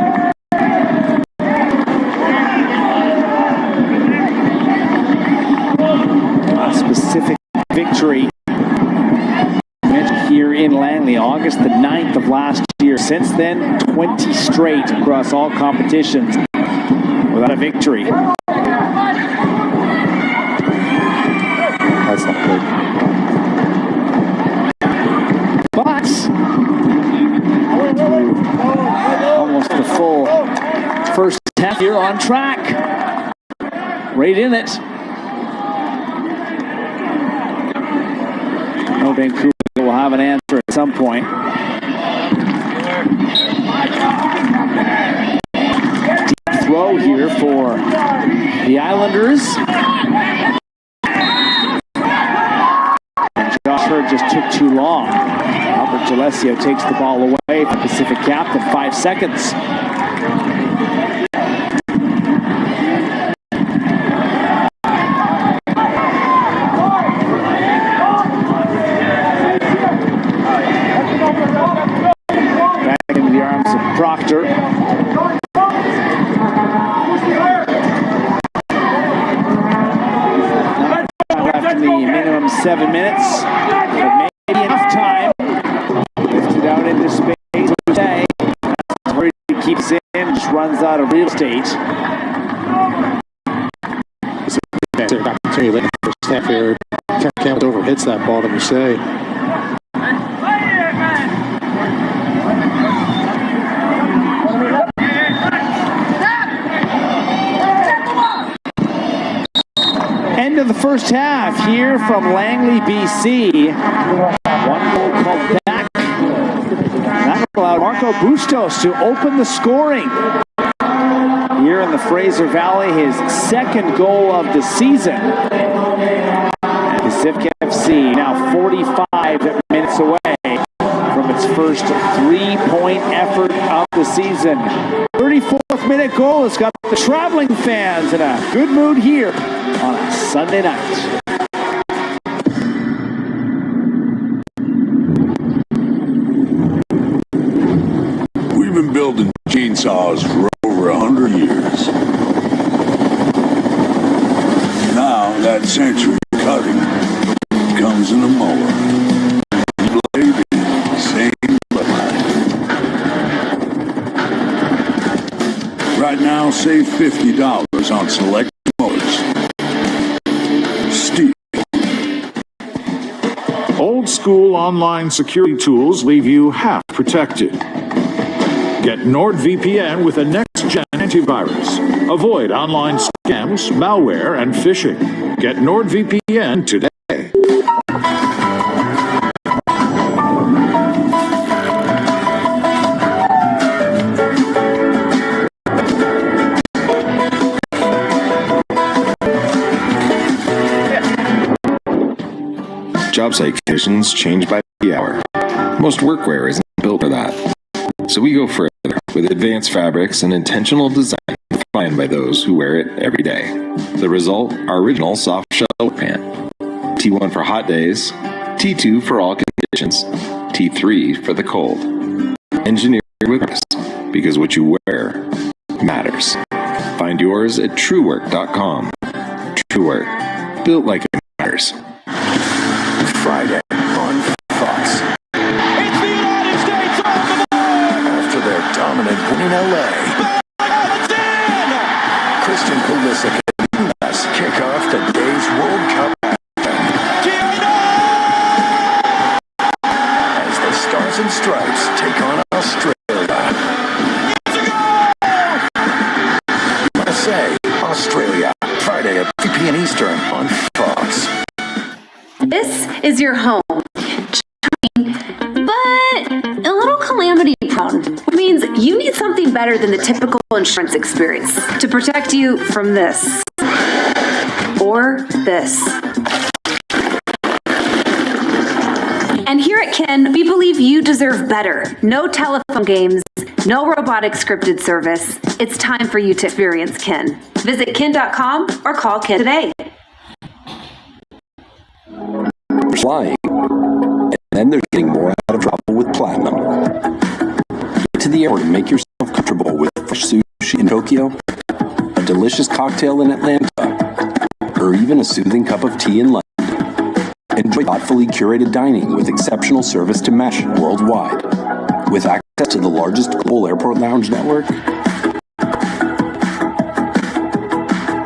[SPEAKER 1] A specific victory here in Langley, August the 9th of last year. Since then, 20 straight across all competitions without a victory.
[SPEAKER 2] That's not good.
[SPEAKER 1] But almost the full first half here on track. Right in it. No, Vancouver will have an answer at some point. Deep throw here for the Islanders. And Josh Hurd just took too long. Albert Gillespie takes the ball away. The Pacific captain, 5 seconds. Back into the arms of Proctor. Left in the minimum 7 minutes. But maybe enough time. Lifted out into space. Today. Hurry keeps in, just runs out of real estate.
[SPEAKER 2] Opportunity late in the first half here. Campbell over hits that ball to Mercedes.
[SPEAKER 1] End of the first half here from Langley, BC. One goal called back. That allowed Marco Bustos to open the scoring here in the Fraser Valley, his second goal of the season. Pacific FC now 45 minutes away from its first three-point effort of the season. 34th minute goal has got the traveling fans in a good mood here on a Sunday night.
[SPEAKER 3] We've been building chainsaws for over 100 years. Now that century cutting comes in a mower. Blade, same bloodline. Right now, save $50 on select mowers. Steve.
[SPEAKER 4] Old school online security tools leave you half protected. Get NordVPN with a next-gen antivirus. Avoid online scams, malware, and phishing. Get NordVPN today.
[SPEAKER 5] Job site conditions change by the hour. Most workwear isn't built for that. So we go further with advanced fabrics and intentional design defined by those who wear it every day. The result, our original soft shell pant. T1 for hot days, T2 for all conditions, T3 for the cold. Engineered with purpose, because what you wear course. Find yours at truework.com. TrueWork, built like it matters.
[SPEAKER 6] Friday on Fox.
[SPEAKER 7] It's the United States on the board!
[SPEAKER 6] After their dominant win in LA,
[SPEAKER 7] It's in!
[SPEAKER 6] Christian Pulisic and U.S. kick off today's World Cup as the Stars and Stripes take on Australia. USA, Australia, Friday at 3 p.m. Eastern on Fox.
[SPEAKER 8] This is your home, but a little calamity prone, which means you need something better than the typical insurance experience to protect you from this or this. And here at Kin, we believe you deserve better. No telephone games, no robotic scripted service. It's time for you to experience Kin. Visit kin.com or call Kin today.
[SPEAKER 6] Flying, and then there's getting more out of trouble with Platinum. Get to the airport and make yourself comfortable with fresh sushi in Tokyo, a delicious cocktail in Atlanta, or even a soothing cup of tea in London. Enjoy thoughtfully curated dining with exceptional service to match worldwide. With access to the largest global airport lounge network,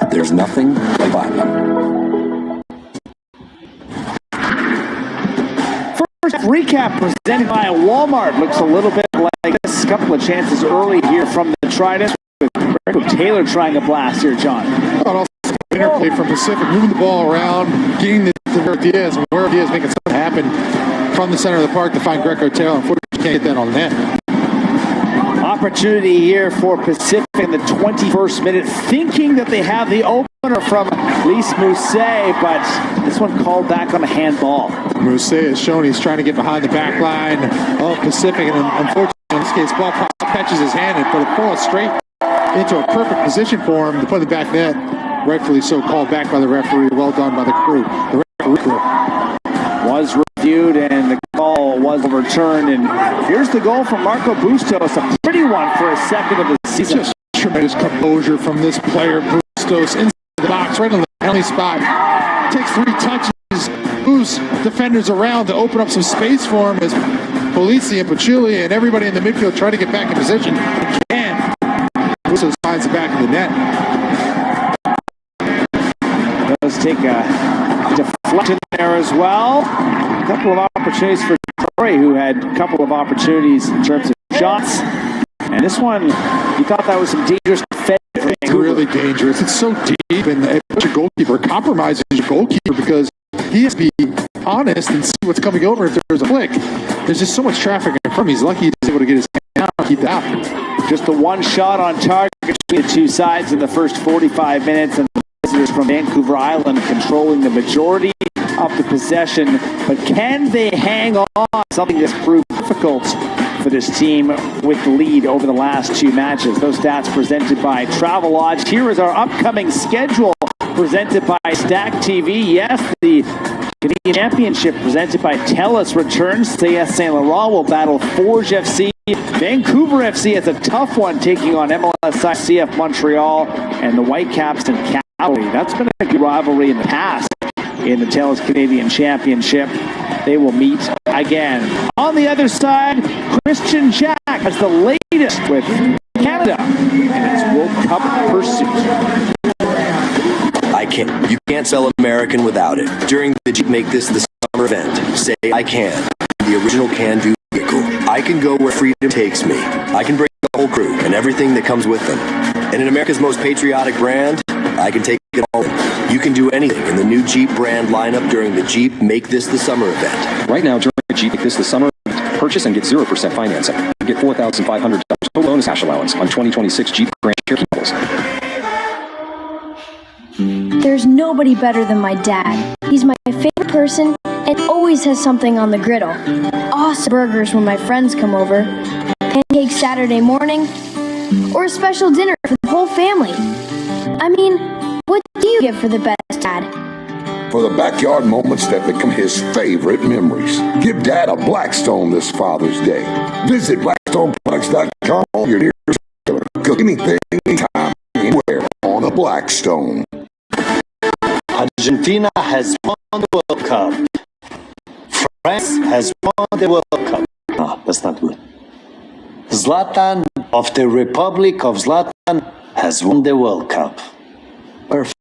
[SPEAKER 6] there's nothing like Platinum.
[SPEAKER 1] First recap presented by Walmart. Looks a little bit like this. A couple of chances early here from the Trident. With Taylor trying a blast here, John.
[SPEAKER 2] Interplay from Pacific, moving the ball around, getting the Where Diaz, and Where Diaz making something happen from the center of the park to find Greco Taylor. Unfortunately, can't get that on net.
[SPEAKER 1] Opportunity here for Pacific in the 21st minute, thinking that they have the opener from Lise Mousset, but this one called back on a handball.
[SPEAKER 2] Mousset has shown he's trying to get behind the back line of Pacific, and unfortunately, in this case, ball catches his hand and put it forward straight into a perfect position for him to put the back net. Rightfully so, called back by the referee. Well done by the crew. The referee crew
[SPEAKER 1] was reviewed and the call was overturned. And here's the goal from Marco Bustos, a pretty one for a second of the season.
[SPEAKER 2] Just tremendous composure from this player, Bustos, inside the box, right on the penalty spot. Takes 3 touches, moves defenders around to open up some space for him as Polisi and Paciuli and everybody in the midfield try to get back in position. And Bustos finds the back of the net.
[SPEAKER 1] Does take a deflection there as well. A couple of opportunities for Troy, who had a couple of opportunities in terms of shots. And this one, you thought that was some dangerous defense.
[SPEAKER 2] It's really dangerous. It's so deep, and your goalkeeper compromises your goalkeeper because he has to be honest and see what's coming over if there's a flick. There's just so much traffic in front of him. He's lucky he's able to get his hand out and keep that.
[SPEAKER 1] Just the one shot on target between the two sides in the first 45 minutes, and visitors from Vancouver Island controlling the majority of the possession. But can they hang on? Something that's proved difficult for this team with the lead over the last 2 matches. Those stats presented by Travelodge. Here is our upcoming schedule presented by Stack TV. Yes, the Canadian Championship presented by TELUS returns. CS Saint Laurent will battle Forge FC. Vancouver FC has a tough one taking on MLS side CF Montreal and the Whitecaps and Calgary. That's been a good rivalry in the past in the TELUS Canadian Championship. They will meet again. On the other side, Christian Jack has the latest with Canada and its World Cup pursuit.
[SPEAKER 6] You can't spell American without it. During the Jeep Make This the Summer event, say I can. The original can-do vehicle. I can go where freedom takes me. I can bring the whole crew and everything that comes with them. And in America's most patriotic brand, I can take it all. You can do anything in the new Jeep brand lineup during the Jeep Make This the Summer event.
[SPEAKER 9] Right now, during the Jeep Make This the Summer event, purchase and get 0% financing. Get $4,500 total bonus cash allowance on 2026 Jeep Grand Cherokee models.
[SPEAKER 10] There's nobody better than my dad. He's my favorite person and always has something on the griddle. Awesome burgers when my friends come over, pancakes Saturday morning, or a special dinner for the whole family. I mean, what do you give for the best dad?
[SPEAKER 3] For the backyard moments that become his favorite memories. Give Dad a Blackstone this Father's Day. Visit BlackstoneProducts.com. Your nearest retailer. Cook anything, anytime. Blackstone.
[SPEAKER 11] Argentina has won the World Cup. France has won the World Cup. Ah, that's not good. Zlatan of the Republic of Zlatan has won the World Cup. Perfect.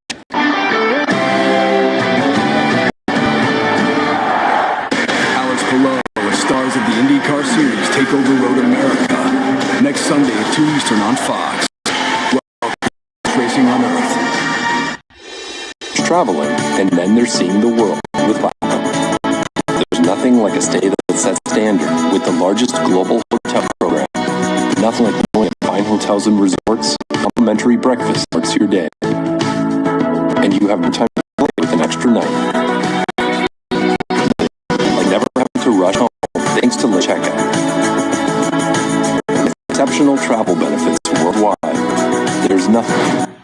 [SPEAKER 12] Alex Palou and stars of the IndyCar Series take over Road America next Sunday at 2 Eastern on Fox. Racing on Earth.
[SPEAKER 6] Traveling, and then they're seeing the world with Platinum. There's nothing like a stay that sets standard with the largest global hotel program. Nothing like going to fine hotels and resorts. Complimentary breakfast starts your day. And you have more time to play with an extra night. Like never having to rush home thanks to late checkout. Exceptional travel benefits worldwide. There's nothing.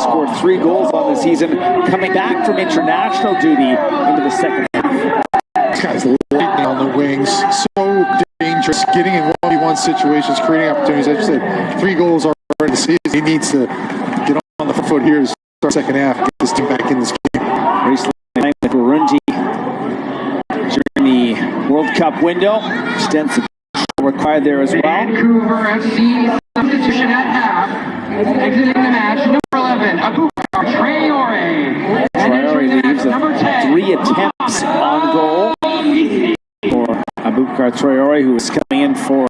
[SPEAKER 1] scored 3 goals on the season, coming back from international duty into the second half.
[SPEAKER 2] This guy's lightning on the wings. So dangerous. Getting in 1v1 situations, creating opportunities. I just said 3 goals already in the season. He needs to get on the front foot here to start the second half, get this team back in this game.
[SPEAKER 1] Recently playing with Burundi during the World Cup window. Extensive required there as well.
[SPEAKER 13] Vancouver FC substitution at half. Exiting the match, number 11, Abubakar Traore.
[SPEAKER 1] Traore leaves with 3 attempts on goal for Abubakar Traore, who is coming in for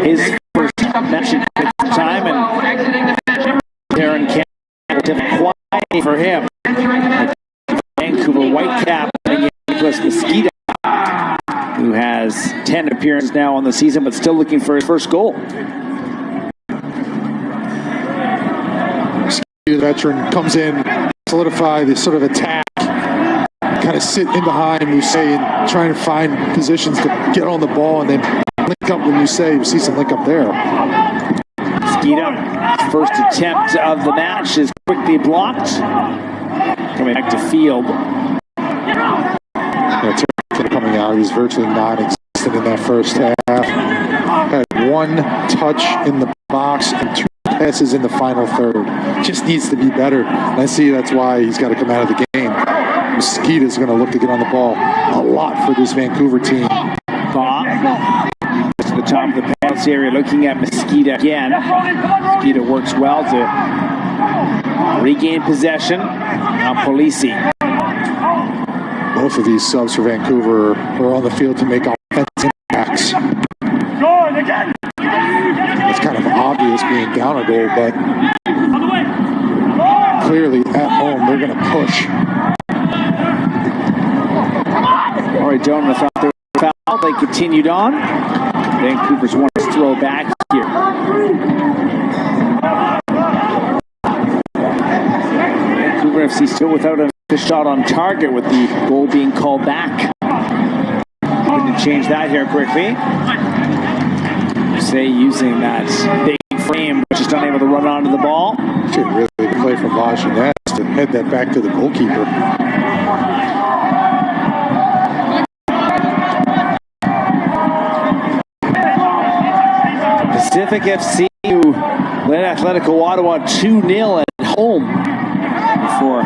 [SPEAKER 1] his first match at the time, and Darren Campbell quietly for him. Vancouver Whitecap Nicholas Mosquito, who has 10 appearances now on the season, but still looking for his first goal.
[SPEAKER 2] The veteran comes in, solidify this sort of attack, kind of sit in behind Mousse and trying to find positions to get on the ball and then link up with Mousse. You see some link up there.
[SPEAKER 1] Mosquito, first attempt of the match is quickly blocked. Coming back to field.
[SPEAKER 2] Coming out, he's virtually non-existent in that first half. Had 1 touch in the box and 2 passes in the final third. Just needs to be better. And I see that's why he's got to come out of the game. Mosquito's going to look to get on the ball a lot for this Vancouver team.
[SPEAKER 1] Bob to the top of the penalty area, looking at Mosquito again. Mosquito works well to regain possession. Now Polisi.
[SPEAKER 2] Both of these subs for Vancouver are on the field to make offensive impacts. It's kind of obvious being down a goal, but clearly at home they're going to push.
[SPEAKER 1] Rory Doman thought they were foul. They continued on. Vancouver's wants to throw back here. Vancouver FC still without a shot on target, with the goal being called back. Going to change that here quickly. Say using that big frame, but just unable to run onto the ball.
[SPEAKER 2] Should really play from Lajeunesse to head that back to the goalkeeper.
[SPEAKER 1] Pacific FC who led Atletico Ottawa 2-0 at home before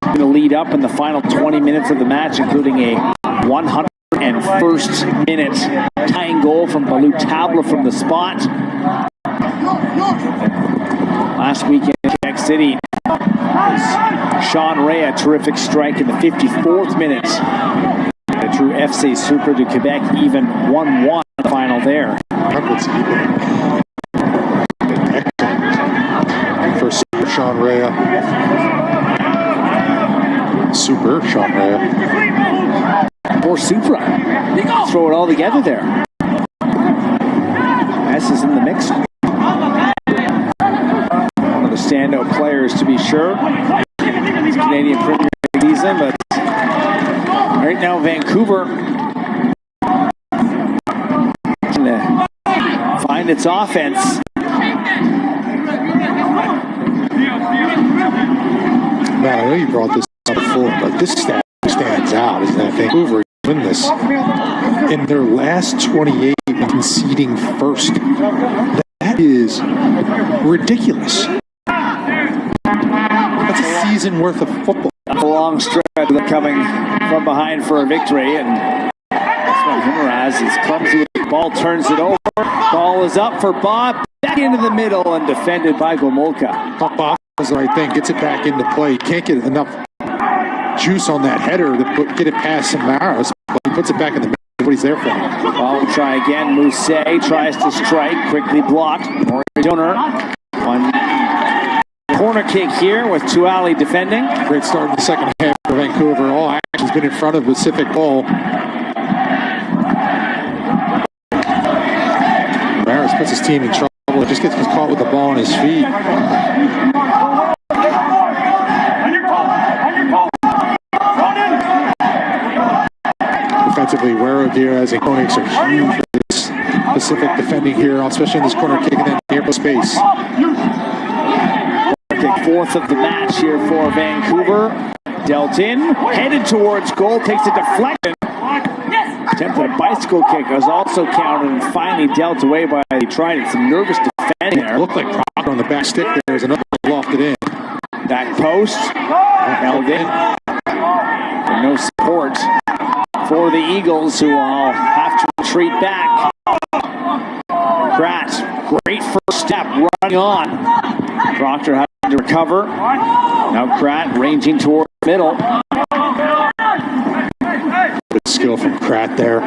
[SPEAKER 1] going to lead up in the final 20 minutes of the match, including a 101st minute tying goal from Balou Tabla from the spot. Last weekend in Quebec City, Sean Ray, a terrific strike in the 54th minute. It drew FC Super de Quebec even 1-1 the final there.
[SPEAKER 2] For Super Sean Ray. Super Sean Ray.
[SPEAKER 1] Or Supra. Throw it all together there. S is in the mix. One of the standout players, to be sure. It's Canadian Premier League season, but right now Vancouver trying to find its offense.
[SPEAKER 2] Man, I know you brought this up before, but this stat stands out, is that Vancouver win this in their last 28 conceding first. That is ridiculous. That's a season worth of football.
[SPEAKER 1] A long stretch coming from behind for a victory, and this one Himeraz is clumsy with the ball, turns it over. Ball is up for Bob, back into the middle and defended by Gomolka.
[SPEAKER 2] Bob does the right thing, gets it back into play. Can't get enough juice on that header to get it past Samaras, but he puts it back in the middle. What he's there for.
[SPEAKER 1] Well, we'll try again. Mousse tries to strike, quickly blocked. Rory Donor on corner kick here with Tuali defending.
[SPEAKER 2] Great start in the second half for Vancouver. All action's been in front of Pacific goal. Maris puts his team in trouble. Just gets caught with the ball on his feet. Defensively, Diaz and Konix are huge for this Pacific defending here, especially in this corner kick and then near space.
[SPEAKER 1] kick, fourth of the match here for Vancouver. Dealt in, headed towards goal, takes a deflection. Attempted a bicycle kick, was also counted and finally dealt away by the Trident. Some nervous defending there.
[SPEAKER 2] Looked like Proctor on the back stick there. There's another lofted in.
[SPEAKER 1] Back post, held in. And no support for the Eagles, who will have to retreat back. Pratt, great first step, running on. Proctor having to recover. Now Pratt ranging toward the middle.
[SPEAKER 2] Good skill from Pratt there.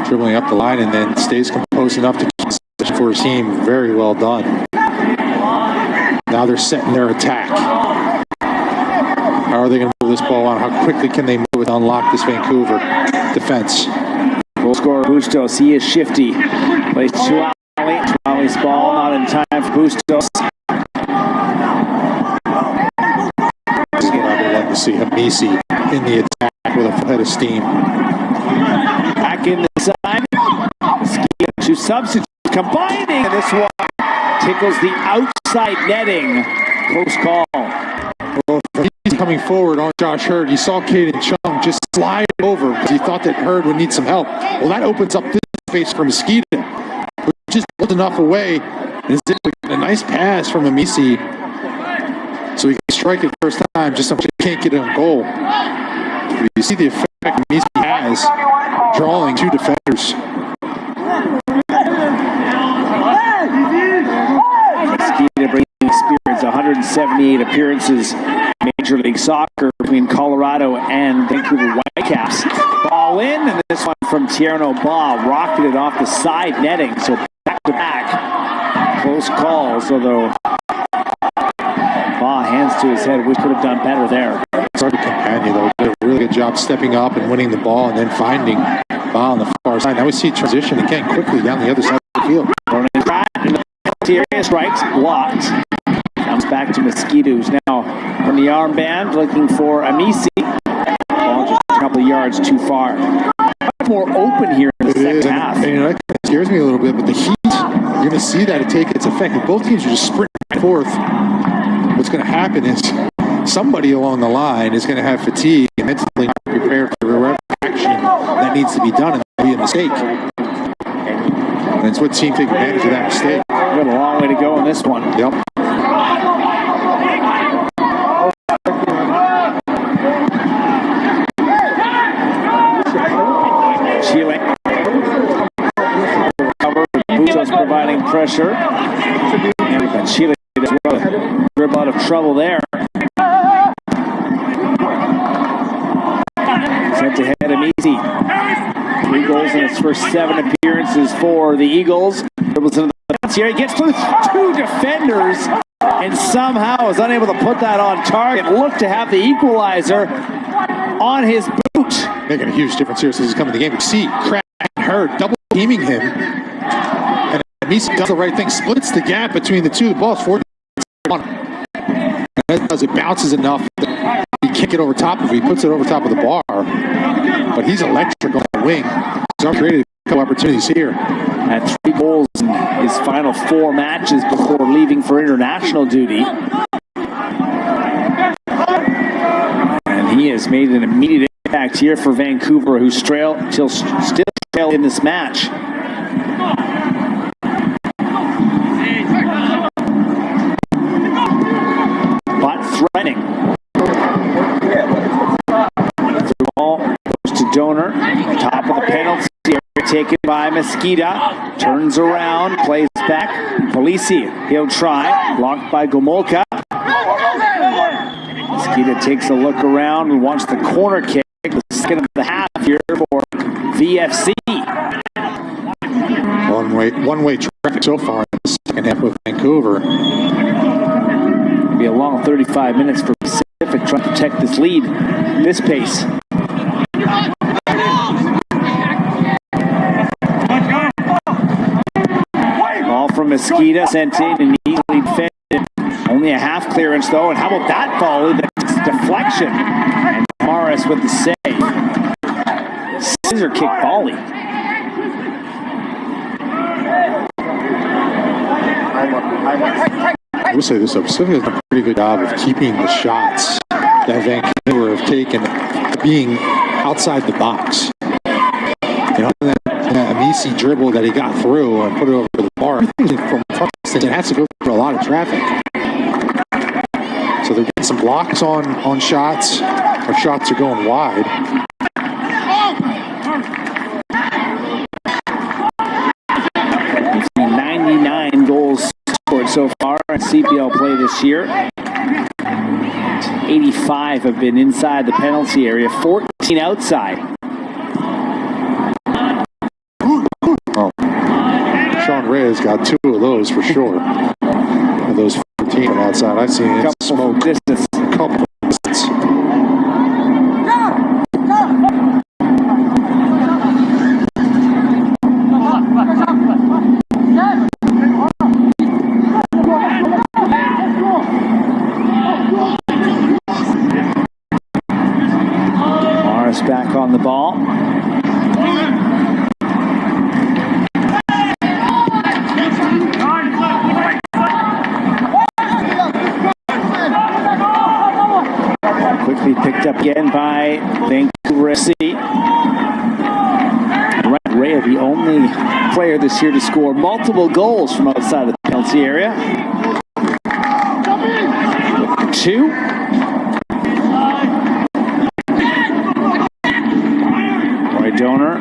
[SPEAKER 2] Dribbling up the line and then stays composed enough to keep for his team. Very well done. Now they're setting their attack. How are they going to move this ball on? How quickly can they move it to unlock this Vancouver defense?
[SPEAKER 1] Goal scorer Bustos, he is shifty. Plays to Ali. Ali's ball not in time for Bustos.
[SPEAKER 2] This is what I would love to see. Hamisi in the attack with a head of steam.
[SPEAKER 1] Back in the side. Two substitutes combining. And this one tickles the outside netting. Close call.
[SPEAKER 2] Well, he's coming forward on Josh Hurd. You saw Caden Chung just slide over because he thought that Hurd would need some help. Well, that opens up this space for Mosquito, who just pulled enough away. And it's a nice pass from Hamisi, so he can strike it first time, just so he can't get it on goal. But you see the effect Hamisi has drawing two defenders.
[SPEAKER 1] Mosquito bringing experience, 178 appearances in Major League Soccer between Colorado and Vancouver Whitecaps. Ball in, and this one from Tierno Ba rocketed off the side netting, so back to back. Close calls, although Ba hands to his head. We could have done better there.
[SPEAKER 2] Sorry, companion though, did a really good job stepping up and winning the ball, and then finding Ba on the far side. Now we see transition again quickly down the other side of the field.
[SPEAKER 1] Area strikes, blocked. Comes back to Mosquitoes now from the armband, looking for Amisi. Ball just a couple of yards too far. Much more open here in the second half.
[SPEAKER 2] And that kind of scares me a little bit, but the heat, you're going to see that it take its effect. If both teams are just sprinting back and forth, what's going to happen is somebody along the line is going to have fatigue and mentally not prepared for whatever action that needs to be done, and that'll be a mistake. And it's what team take advantage of that mistake.
[SPEAKER 1] We've got a long way to go in this one.
[SPEAKER 2] Yep.
[SPEAKER 1] Chile. Bustos providing pressure. And Chile does dribble out of trouble there. Sent to head him easy. 3 goals in his first 7 appearances for the Eagles. Dribbles into the bounce here. He gets through 2 defenders and somehow is unable to put that on target. Looked to have the equalizer on his boot.
[SPEAKER 2] Making a huge difference here since he's coming to the game. We see Pratt and Hurd double teaming him. And Misi does the right thing, splits the gap between the two. The ball's 4-1. As it bounces enough that he can't get over top of it. He puts it over top of the bar. But he's electric on the wing. So I've created a couple opportunities here.
[SPEAKER 1] Had 3 goals in his final 4 matches before leaving for international duty. And he has made an immediate impact here for Vancouver, who still trail in this match. But threatening. The ball goes to Donor. Top of the penalty area taken by Mosquita. Turns around, plays back. Polisi, he'll try. Blocked by Gomolka. Mosquita takes a look around and wants the corner kick. The second of the half here for VFC.
[SPEAKER 2] One-way traffic so far in the second half with Vancouver.
[SPEAKER 1] It'll be a long 35 minutes for Pacific trying to protect this lead, this pace. Ball from Mosquita sent in and easily defended. Only a half clearance though, and how about that volley? That's deflection. And Morris with the save. Scissor kick volley.
[SPEAKER 2] I will say this, though, Pacific has done a pretty good job of keeping the shots that Vancouver have taken being outside the box. You know, that Amisi dribble that he got through and put it over the bar, everything from front, it has to go through a lot of traffic. So they're getting some blocks on shots, or shots are going wide.
[SPEAKER 1] 99 goals scored so far in CPL play this year. 85 have been inside the penalty area, 14 outside.
[SPEAKER 2] Oh. Sean Reyes got 2 of those for sure. Of those 14 outside, I've seen it smoke
[SPEAKER 1] distance.
[SPEAKER 2] A couple of distance.
[SPEAKER 1] Morris back on the ball. Quickly picked up again by Vancouver FC. Ray, the only player this year to score multiple goals from outside the penalty area. 2. Roy Donor.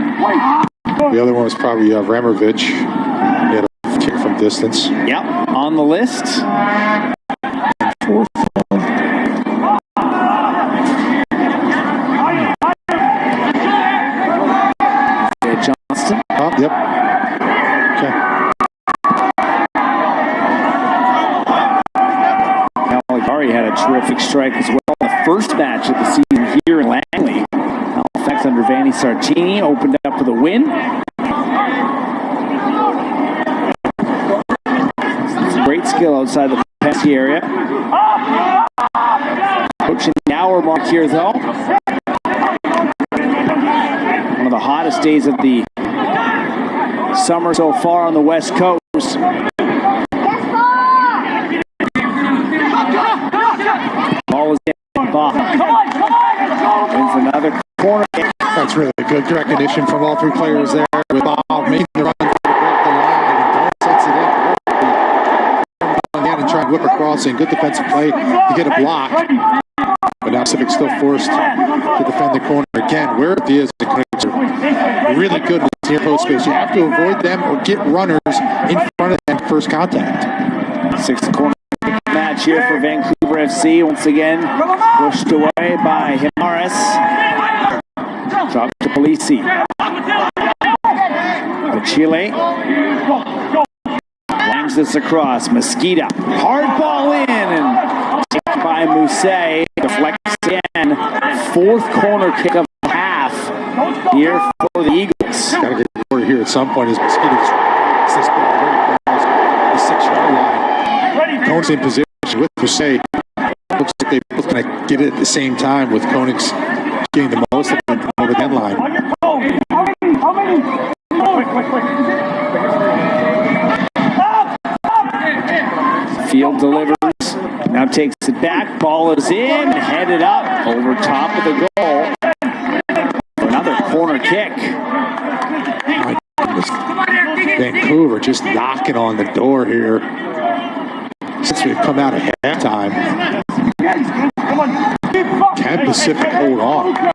[SPEAKER 2] The other one was probably Ramovich. He had a kick from distance.
[SPEAKER 1] Yep, on the list.
[SPEAKER 2] Fourth one.
[SPEAKER 1] Johnston.
[SPEAKER 2] Oh, yep. Okay.
[SPEAKER 1] Caligari had a terrific strike as well in the first match of the season here in Langley. Halifax under Vanni Sartini opened up with a win. Great skill outside the penalty area. Approaching the hour mark here, though. One of the hottest days of the summer so far on the West Coast. Ball is in. Bob wins another corner.
[SPEAKER 2] That's really good recognition from all 3 players there. With Bob making the run to break the line, and Dawn sets it in. And try and whip across, and good defensive play to get a block. But now Pacific's still forced to defend the corner again. Where Diaz and Conex are really good in the near post space. You have to avoid them or get runners in front of them first contact.
[SPEAKER 1] 6th corner match here for Vancouver FC. Once again, pushed away by Himaris. Drop to Polisi. Chile. Langs this across. Mosquita. Hard ball in. And taken by Mousse. Deflects again. 4th corner kick of the half here for the Eagles.
[SPEAKER 2] Got to get the order here at some point as Mosquito's this ball already across the 6-yard line. Koenig's in position with Mousse. Looks like they both going to get it at the same time with Koenig's getting the most of it over the end line.
[SPEAKER 1] Field delivers. Now takes it back. Ball is in. Headed up over top of the goal. Another corner kick.
[SPEAKER 2] Vancouver just knocking on the door here since we've come out of halftime. Can Pacific hold on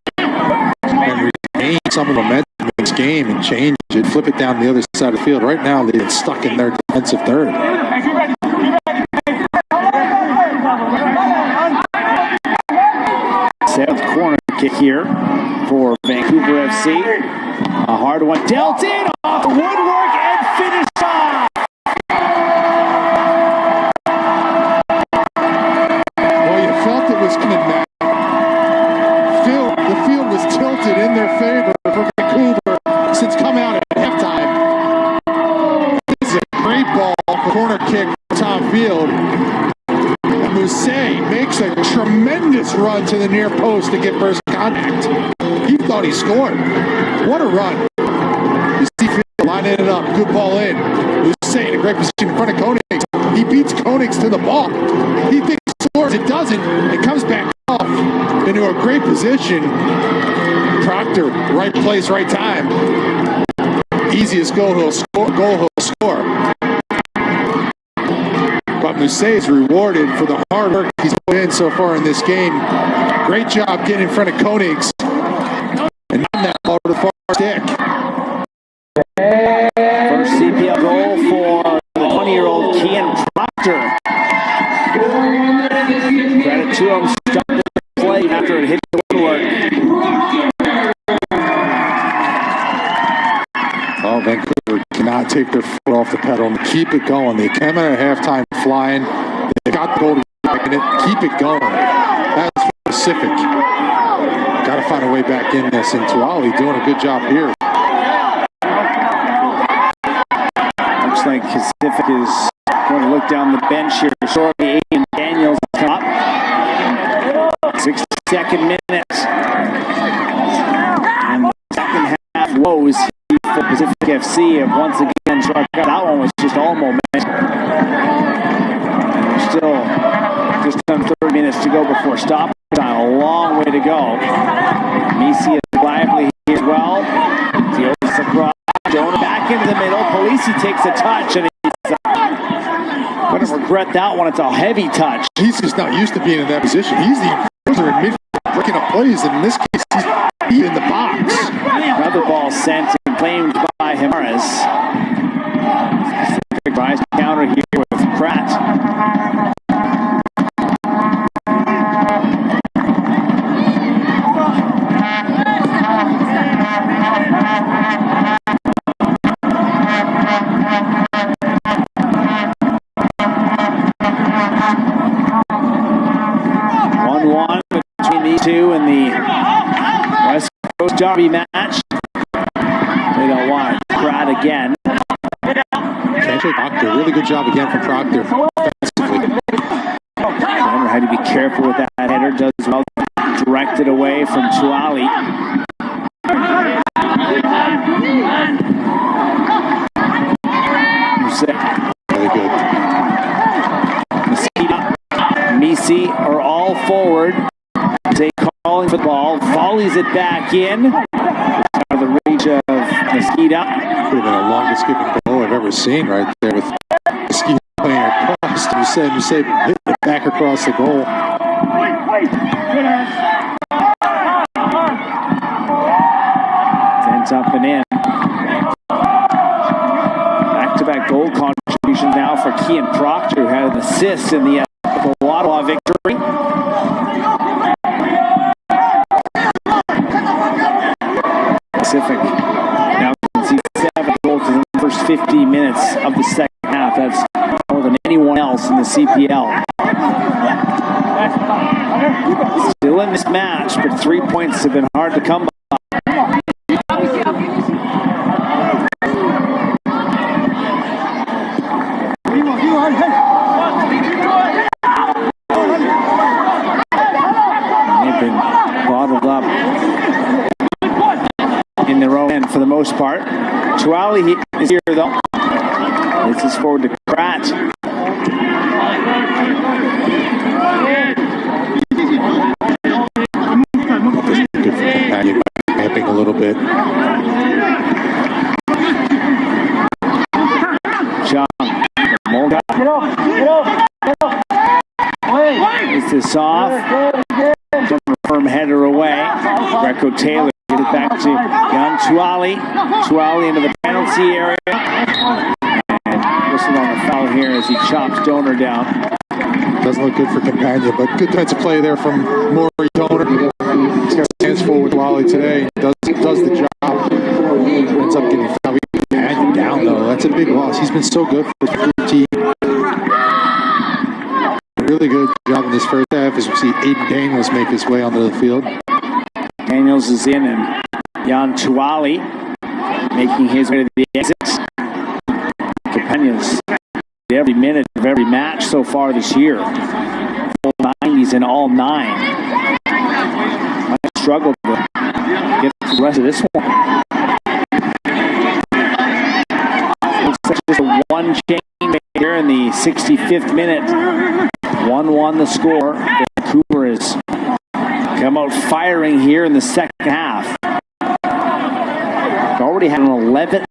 [SPEAKER 2] and regain some of the momentum in this game and change it, flip it down the other side of the field? Right now, they get stuck in their defensive third.
[SPEAKER 1] Seventh corner kick here for Vancouver FC. A hard one dealt in off woodwork and finished off.
[SPEAKER 2] Well, you felt it was coming back. The field was tilted in their favor for Vancouver since coming out at halftime. This is a great ball for corner kick for Tom Field. Mousse makes a tremendous run to the near post to get first contact. He thought he scored. What a run. You see Field lining it up. Good ball in. Mousse in a great position in front of Koenig. He He beats Koenigs to the ball. He thinks it scores. It doesn't. It comes back off into a great position. Proctor, right place, right time. Easiest goal he'll score. But Mousset is rewarded for the hard work he's put in so far in this game. Great job getting in front of Koenigs and knocking that ball to the far stick.
[SPEAKER 1] First CPL goal for the 20-year-old Kian Proctor. Credit to him, stopped the play after it hit the woodwork.
[SPEAKER 2] Oh, Vancouver cannot take their foot off the pedal and keep it going. They came out at halftime flying. They got the goal to get back in it. Keep it going. That's Pacific. Got to find a way back in this. And Tuali doing a good job here.
[SPEAKER 1] Looks like Pacific is going to look down the bench here shortly. Aiden Daniels come up. 62nd minute. And the second half woes for Pacific FC have once again struck out. That one was just all momentum. And there's still just under 30 minutes to go before stoppage time. A long way to go. Misi is lively here as well. Deals across. Jonah back into the middle. Polisi takes a touch and he's going to regret that one. It's a heavy touch.
[SPEAKER 2] He's just not used to being in that position. He's the enforcer in midfield breaking up plays, and in this case, he's in the box.
[SPEAKER 1] Another ball sent and claimed by Jimenez. Tries to counter here with Pratt. Between these two in the West Coast Derby match. They don't want Pratt again.
[SPEAKER 2] Proctor, really good job again from Proctor.
[SPEAKER 1] Remember how to be careful with that header. Does well. Directed away from Tuali.
[SPEAKER 2] Really good.
[SPEAKER 1] Misi are all forward. They calling for the ball, volleys it back in. Out of the reach of Mosquito.
[SPEAKER 2] Could have been the longest skipping goal I've ever seen right there with Mosquito playing across. You say hit it back across the goal.
[SPEAKER 1] Sent up and in. Back-to-back goal contribution now for Kian Proctor, who had an assist in the Ottawa victory. Pacific now can see 7 goals in the first 50 minutes of the second half. That's more than anyone else in the CPL. Still in this match, but 3 points have been hard to come by. They've been bottled up in their own end for the most part. Tuali is here though. This is forward to Pratt.
[SPEAKER 2] Good for companion, camping a little bit.
[SPEAKER 1] Chung. Is this off? Firm header away. Greco Taylor get it back to Jan Tuali. Tuali into the penalty area. And whistle on the foul here as he chops Donor down.
[SPEAKER 2] Doesn't look good for companion, but good defensive play there from Maury Donor. He's got his hands full with Wally today. Does the job. Ends up getting fouled. Companion down though. That's a big loss. He's been so good for the team. Really good job in this first half as we see Aiden Daniels make his way onto the field.
[SPEAKER 1] Daniels is in and Jan Tuali making his way to the exit. Companions every minute of every match so far this year. Full 90s in all 9. Might struggle to get through the rest of this one. Looks like just a one chain here in the the 65th minute. 1-1 the score. Vancouver has come out firing here in the second half. Already had 11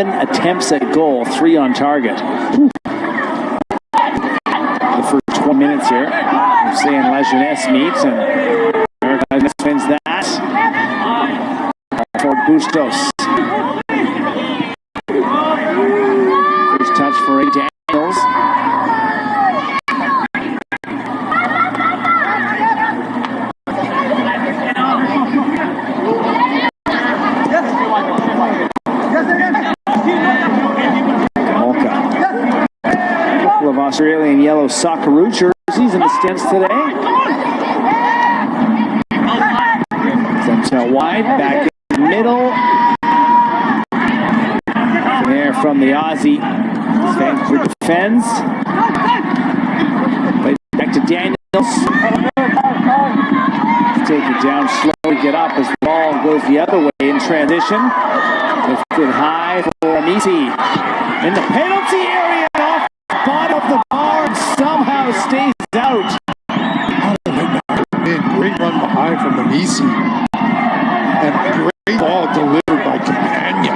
[SPEAKER 1] attempts at goal, 3 on target. The first 20 minutes here. We're saying La Jeunesse meets, and America wins that. For Bustos. First touch for A. Daniels. Of Australian yellow Socceroo jerseys in the stands today. Sends out wide, back in the middle. There from the Aussie. Vancouver defends. Play back to Daniels. Take it down slowly, get up as the ball goes the other way in transition. Lifted high for Amisi. In the penalty area, off the bottom of the bar, and somehow stays out.
[SPEAKER 2] Great run behind from Amisi. And great ball delivered by Campagna.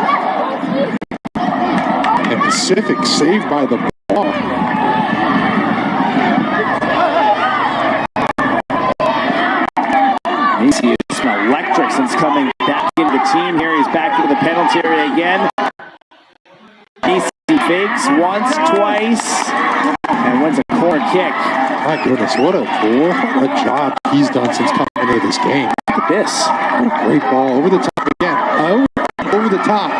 [SPEAKER 2] And Pacific saved by the ball.
[SPEAKER 1] Amisi is electric since coming back into the team here. He's back into the penalty area again. Amisi fakes once, twice, and wins a corner kick.
[SPEAKER 2] My goodness, what a job he's done since coming into this game.
[SPEAKER 1] Look at this.
[SPEAKER 2] What a great ball. Over the top again. Over the top.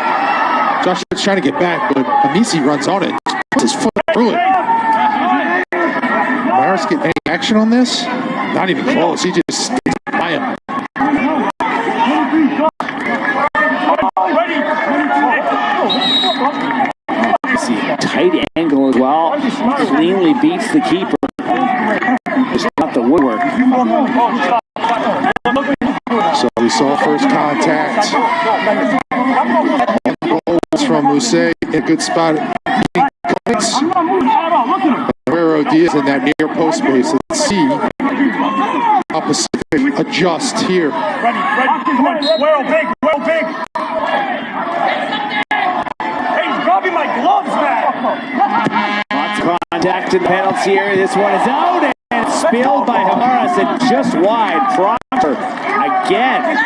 [SPEAKER 2] Josh is trying to get back, but Amisi runs on it. Puts his foot through it. Maris get any action on this? Not even close. He just stays by him.
[SPEAKER 1] See a tight angle as well. Cleanly beats the keeper. Just not the woodwork.
[SPEAKER 2] So we saw first contact. Goals from Mousse. A good spot. Guerrero Diaz in that near post space. Let's see how Pacific adjust here.
[SPEAKER 7] Well big. Hey, he's grabbing my gloves, man.
[SPEAKER 1] Lots of contact in the penalty area. This one is out and spilled by Hamaras and just wide. Proctor again.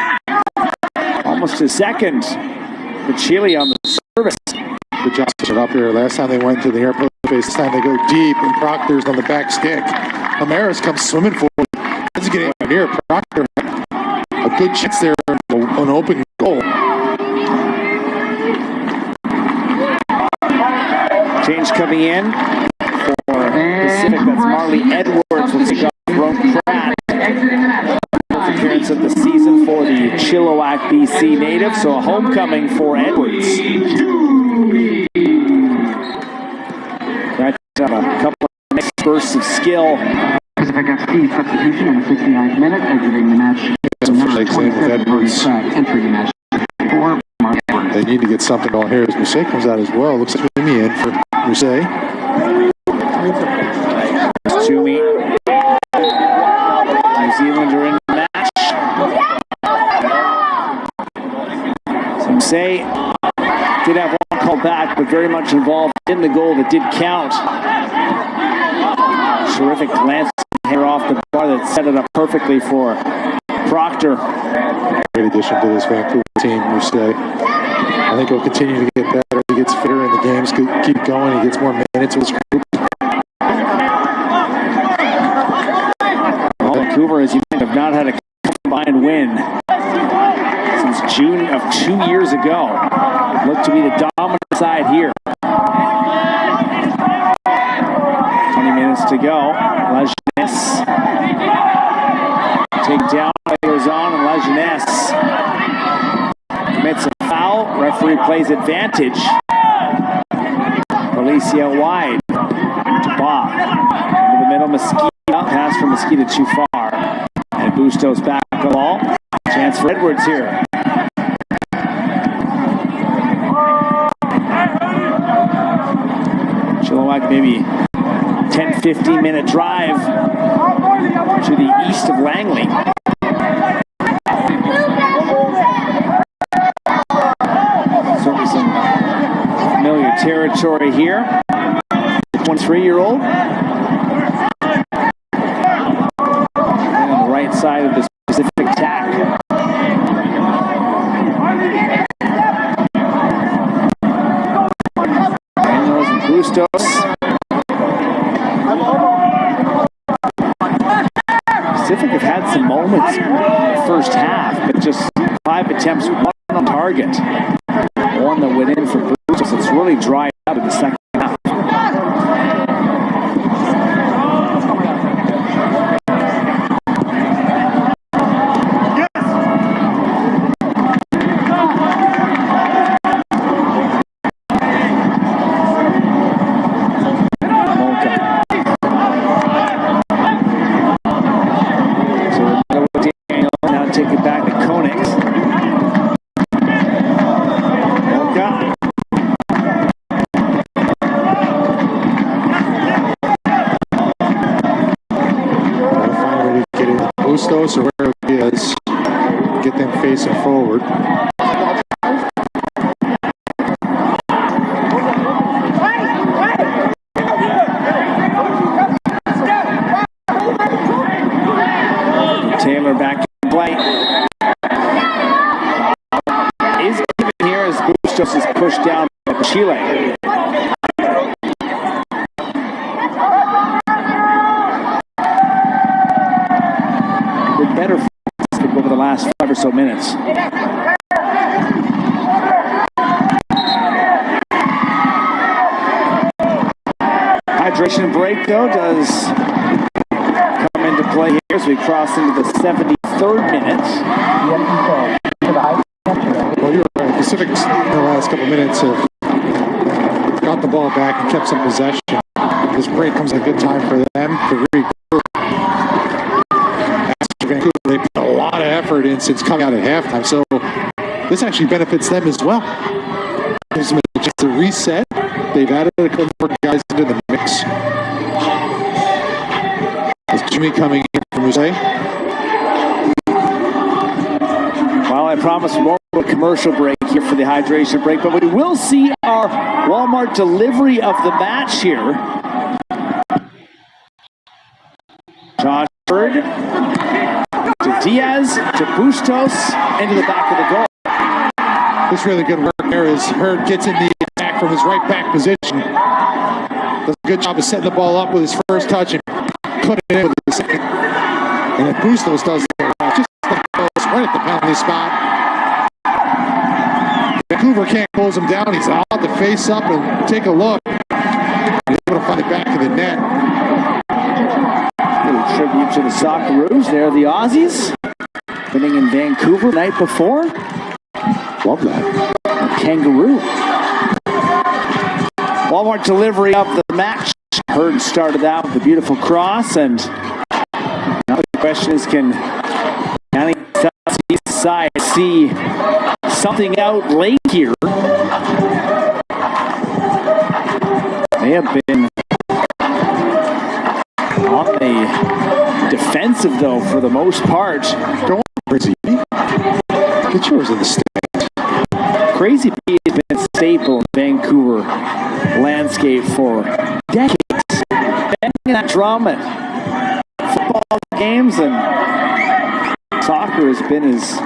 [SPEAKER 1] Almost a second for Chile on the service.
[SPEAKER 2] Good job pushing up here. Last time they went to the air post space, this time they go deep, and Proctor's on the back stick. Hamaras comes swimming forward. Doesn't get anywhere near Proctor. A good chance there, an open goal.
[SPEAKER 1] Change coming in for Pacific. That's Marley Edwards. Will take off Rome Pratt. First appearance of the season for the Chilliwack, BC native. So a homecoming for Edwards. That's a couple of nice bursts of skill.
[SPEAKER 13] Pacific FC substitution in the 69th minute, exiting the match. Number 27, entering the match.
[SPEAKER 2] They need to get something going here as Mousse comes out as well. Looks like Toomey in for Mousse.
[SPEAKER 1] Toomey. New Zealand are in the match. Some say did have one call back, but very much involved in the goal that did count. Terrific glance here off the bar that set it up perfectly for Proctor.
[SPEAKER 2] Great addition to this Vancouver team, Mousse. I think he'll continue to get better. He gets fitter in the games, keep going. He gets more minutes with his group.
[SPEAKER 1] Well, Vancouver, as you think, have not had a combined win since June of 2 years ago. Look to be the dominant side here. 20 minutes to go. La Jeunesse. Take down by Lozon, and La Jeunesse commits a foul. Referee plays advantage. Alicia wide to Bob. Into the middle, Mosquito. Pass from Mosquito too far. And Bustos back the ball. Chance for Edwards here. Chilliwack maybe 10-15 minute drive to the east of Langley. Certainly some familiar territory here. 23-year-old. On the right side of the Pacific tack. Daniels and Bustos. Pacific have had some moments in the first half, but just 5 attempts, 1 on target. One that went in for Bustos. It's really dried up in the second half. Take it back to Koenigs. Volka.
[SPEAKER 2] Find a way to get it Bustos or where it is. Get them facing forward.
[SPEAKER 1] Taylor back in play. Is given here as Bustos is pushed down by Chile. Been better over the last 5 or so minutes. Hydration break though does come into play here as we cross into the 73rd minute.
[SPEAKER 2] Well, you're right. Pacific in the last couple minutes have got the ball back and kept some possession. This break comes at a good time for them to regroup. As for Vancouver, they put a lot of effort in since coming out at halftime, so this actually benefits them as well. Gives them a chance to reset. They've added a couple more guys into the mix. Is Jimmy coming in from Jose?
[SPEAKER 1] Well, I promise we won't go to a commercial break here for the hydration break, but we will see our Walmart delivery of the match here. Josh Hurd to Diaz to Bustos into the back of the goal.
[SPEAKER 2] This really good work there as Hurd gets in the attack from his right back position. Does a good job of setting the ball up with his first touch and putting it in with the second. And then Bustos does just right at the penalty spot. Vancouver can't close him down. He's allowed to face up and take a look. He's able to find the back of the net.
[SPEAKER 1] A little tribute to the Socceroos. They're the Aussies. Winning in Vancouver the night before.
[SPEAKER 2] Love that.
[SPEAKER 1] A kangaroo. Walmart delivery of the match. Hurd started out with a beautiful cross, and now the question is, can County Southeast side see something out late here? They have been on the defensive, though, for the most part.
[SPEAKER 2] Go on, Crazy B. Get yours in the stand.
[SPEAKER 1] Crazy B has been a staple in Vancouver landscape for decades. Banging that drum at football games, and soccer has been his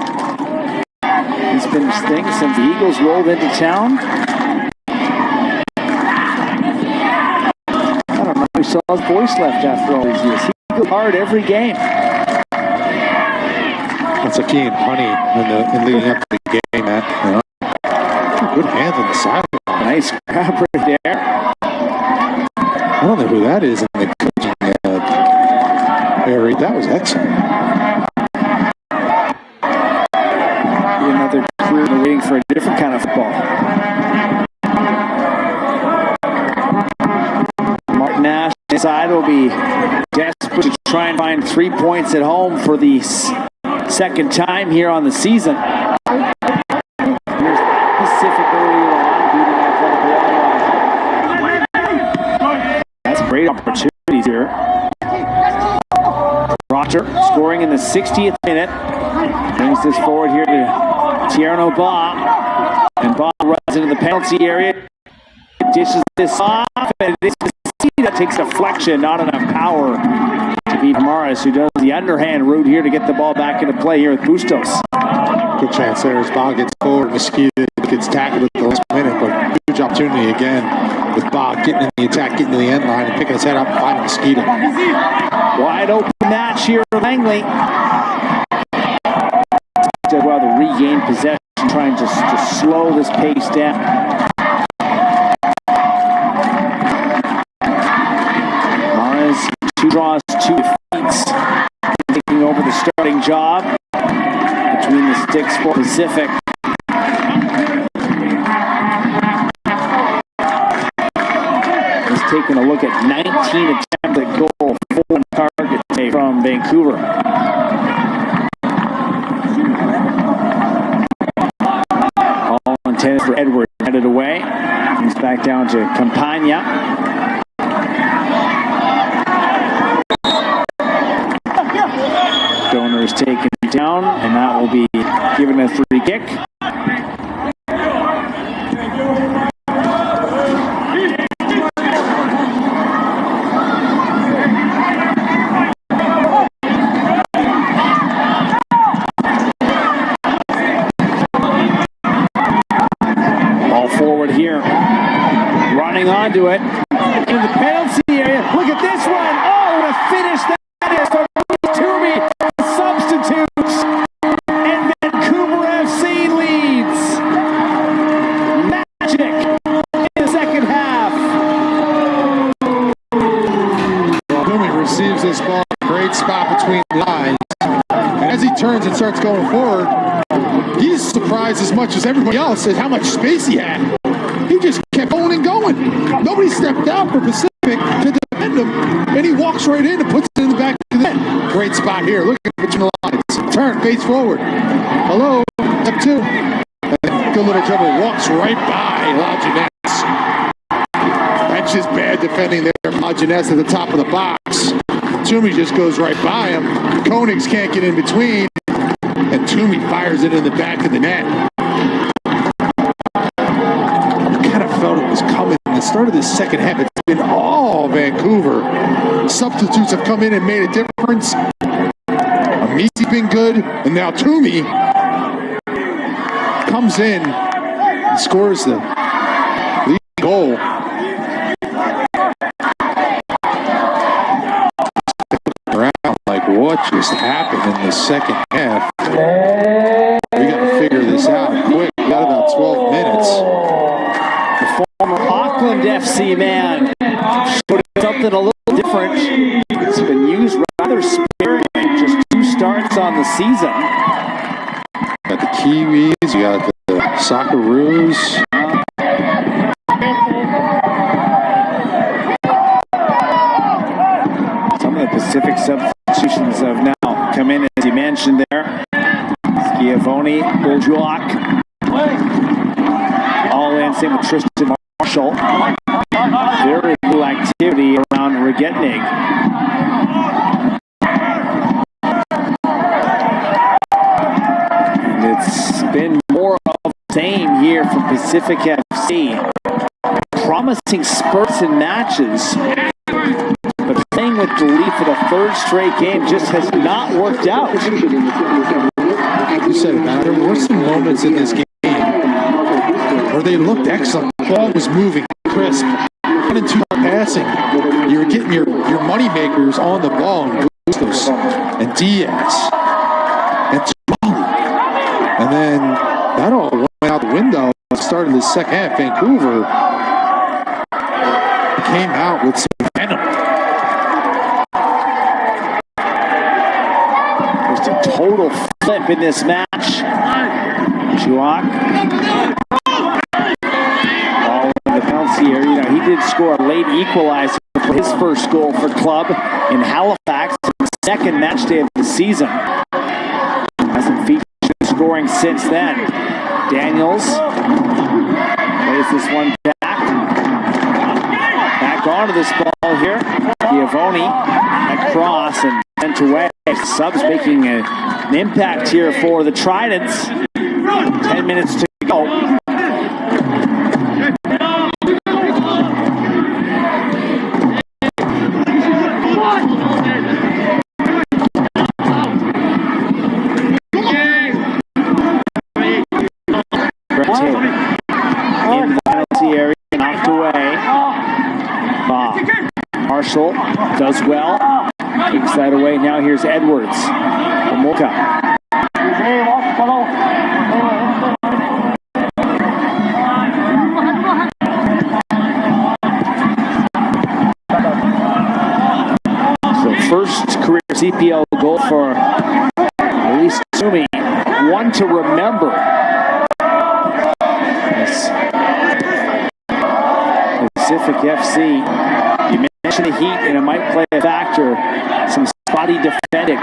[SPEAKER 1] thing since the Eagles rolled into town. I don't know if he saw his voice left after all these years. He goes hard every game.
[SPEAKER 2] That's a key and honey in leading up to the game, Matt. You know? Good hands on the sideline.
[SPEAKER 1] Nice grab right there.
[SPEAKER 2] I don't know who that is in the coaching area. That was excellent.
[SPEAKER 1] Another crew waiting for a different kind of football. Martin Nash inside will be desperate to try and find 3 points at home for the second time here on the season. Pacific earlier on, beating Athletic Ottawa. That's a great great opportunities here. Roger scoring in the 60th minute. Brings this forward here to Tierno Ba. And Ba runs into the penalty area. Dishes this off. And this that takes deflection, not enough power to beat Maris, who does the underhand route here to get the ball back into play here with Bustos.
[SPEAKER 2] Good chance there as Ba gets forward. Mosquito gets tackled at the last minute, but huge opportunity again with Ba getting in the attack, getting to the end line, and picking his head up and finding Mosquito.
[SPEAKER 1] Wide open match here for Langley. Did well to regain possession, trying to slow this pace down. Maris, 2 draws, 2 defeats, taking over the starting job between the sticks for Pacific. He's taking a look at 19 attempts at goal, 4 target today from Vancouver. All intended for Edward, headed away. He's back down to Campagna. Donors taken down, and that will be given a free kick. Ball forward here. Running onto it. In the penalty area. Look at this one. Oh, what a finish that is for Toomey. Substitutes. And Vancouver FC leads. Magic in the second half.
[SPEAKER 2] Toomey receives this ball. Great spot between the lines. And as he turns and starts going forward, he's surprised as much as everybody else at how much space he had. He just kept going and going. Nobody stepped out for Pacific to defend him, and he walks right in and puts it in the back of the net. Great spot here. Look at between the lines. Turn, face forward. Hello, step 2. And good little dribble. Walks right by Lajeunesse. That's just bad defending there. Lajeunesse at the top of the box. Toomey just goes right by him. Koenigs can't get in between. And Toomey fires it in the back of the net. Kind of felt it was coming. The start of this second half, it's been all Vancouver. Substitutes have come in and made a difference. Amici's been good, and now Toomey comes in and scores the lead goal. Around like what just happened in the second half. We got to figure this out quick. We got about 12 minutes.
[SPEAKER 1] Former Auckland FC man showed something a little different. It's been used rather sparingly, just 2 starts on the season.
[SPEAKER 2] Got the Kiwis, you got the Socceroos.
[SPEAKER 1] Some of the Pacific substitutions have now come in, as you mentioned there. Schiavone, Bourgeois, all in, same with Tristan Marshall. Very little activity around Regetnig. And it's been more of the same here from Pacific FC. Promising spurts and matches, but playing with Deli for the 3rd straight game just has not worked out.
[SPEAKER 2] You said it, man. There were some moments in this game where they looked excellent. The ball was moving, crisp, 1-2 passing. You were getting your money makers on the ball, and Bustos and Diaz and Tumali. And then that all went out the window. Started the second half. Vancouver came out with some venom.
[SPEAKER 1] Just a total flip in this match. Chuak. All in the penalty area. You know, he did score a late equalizer for his first goal for club in Halifax, the 2nd match day of the season. Hasn't featured scoring since then. Daniels plays this one back. Back onto this ball here. Giavoni across and sent away. Subs making an impact here for the Tridents. 10 minutes to go. In the penalty area, knocked away. Marshall does well. Takes that away. Now here's Edwards. Moka. So first career CPL goal for Elise Sumi. One to remember. Pacific FC. You mentioned the heat, and it might play a factor. Some spotty defending.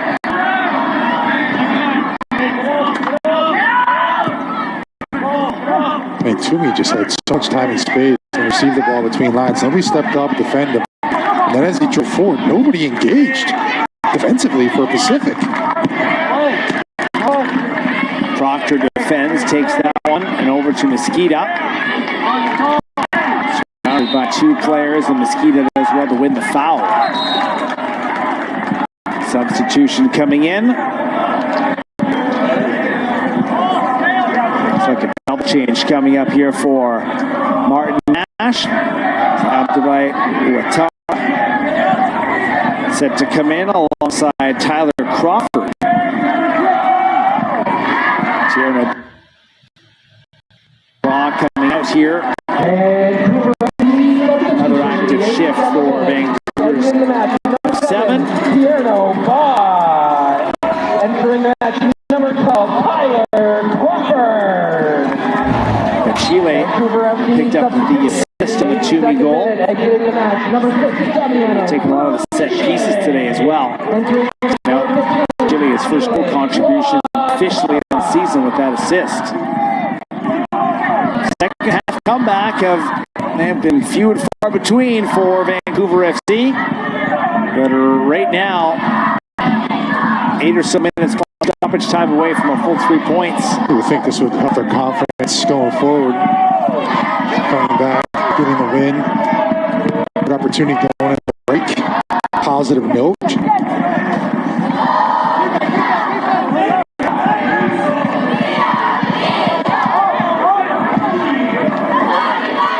[SPEAKER 2] I mean, Toomey just had so much time and space to receive the ball between lines. Nobody stepped up, defend him. And then as he drove forward, nobody engaged defensively for Pacific.
[SPEAKER 1] Proctor defends, takes that one, and over to Mosquita. Surrounded by two players, and Mosquita does well to win the foul. Substitution coming in. Looks like a double change coming up here for Martin Nash. Out to right, Ouattara. Set to come in alongside Tyler Crawford. Ball coming out here. Another active shift for Vancouver's 7.
[SPEAKER 13] Entering the match, number 12, Tyler Crawford.
[SPEAKER 1] Chile picked up the assist on the Toomey goal. Taking a lot of the set pieces today as well. Now, Chile, his first goal contribution officially on the season with that assist. Second half comeback have been few and far between for Vancouver FC. But right now, 8 or so minutes stoppage time away from a full 3 points.
[SPEAKER 2] You would think this would help their confidence going forward. Coming back, getting the win. Good opportunity going in the break. Positive note.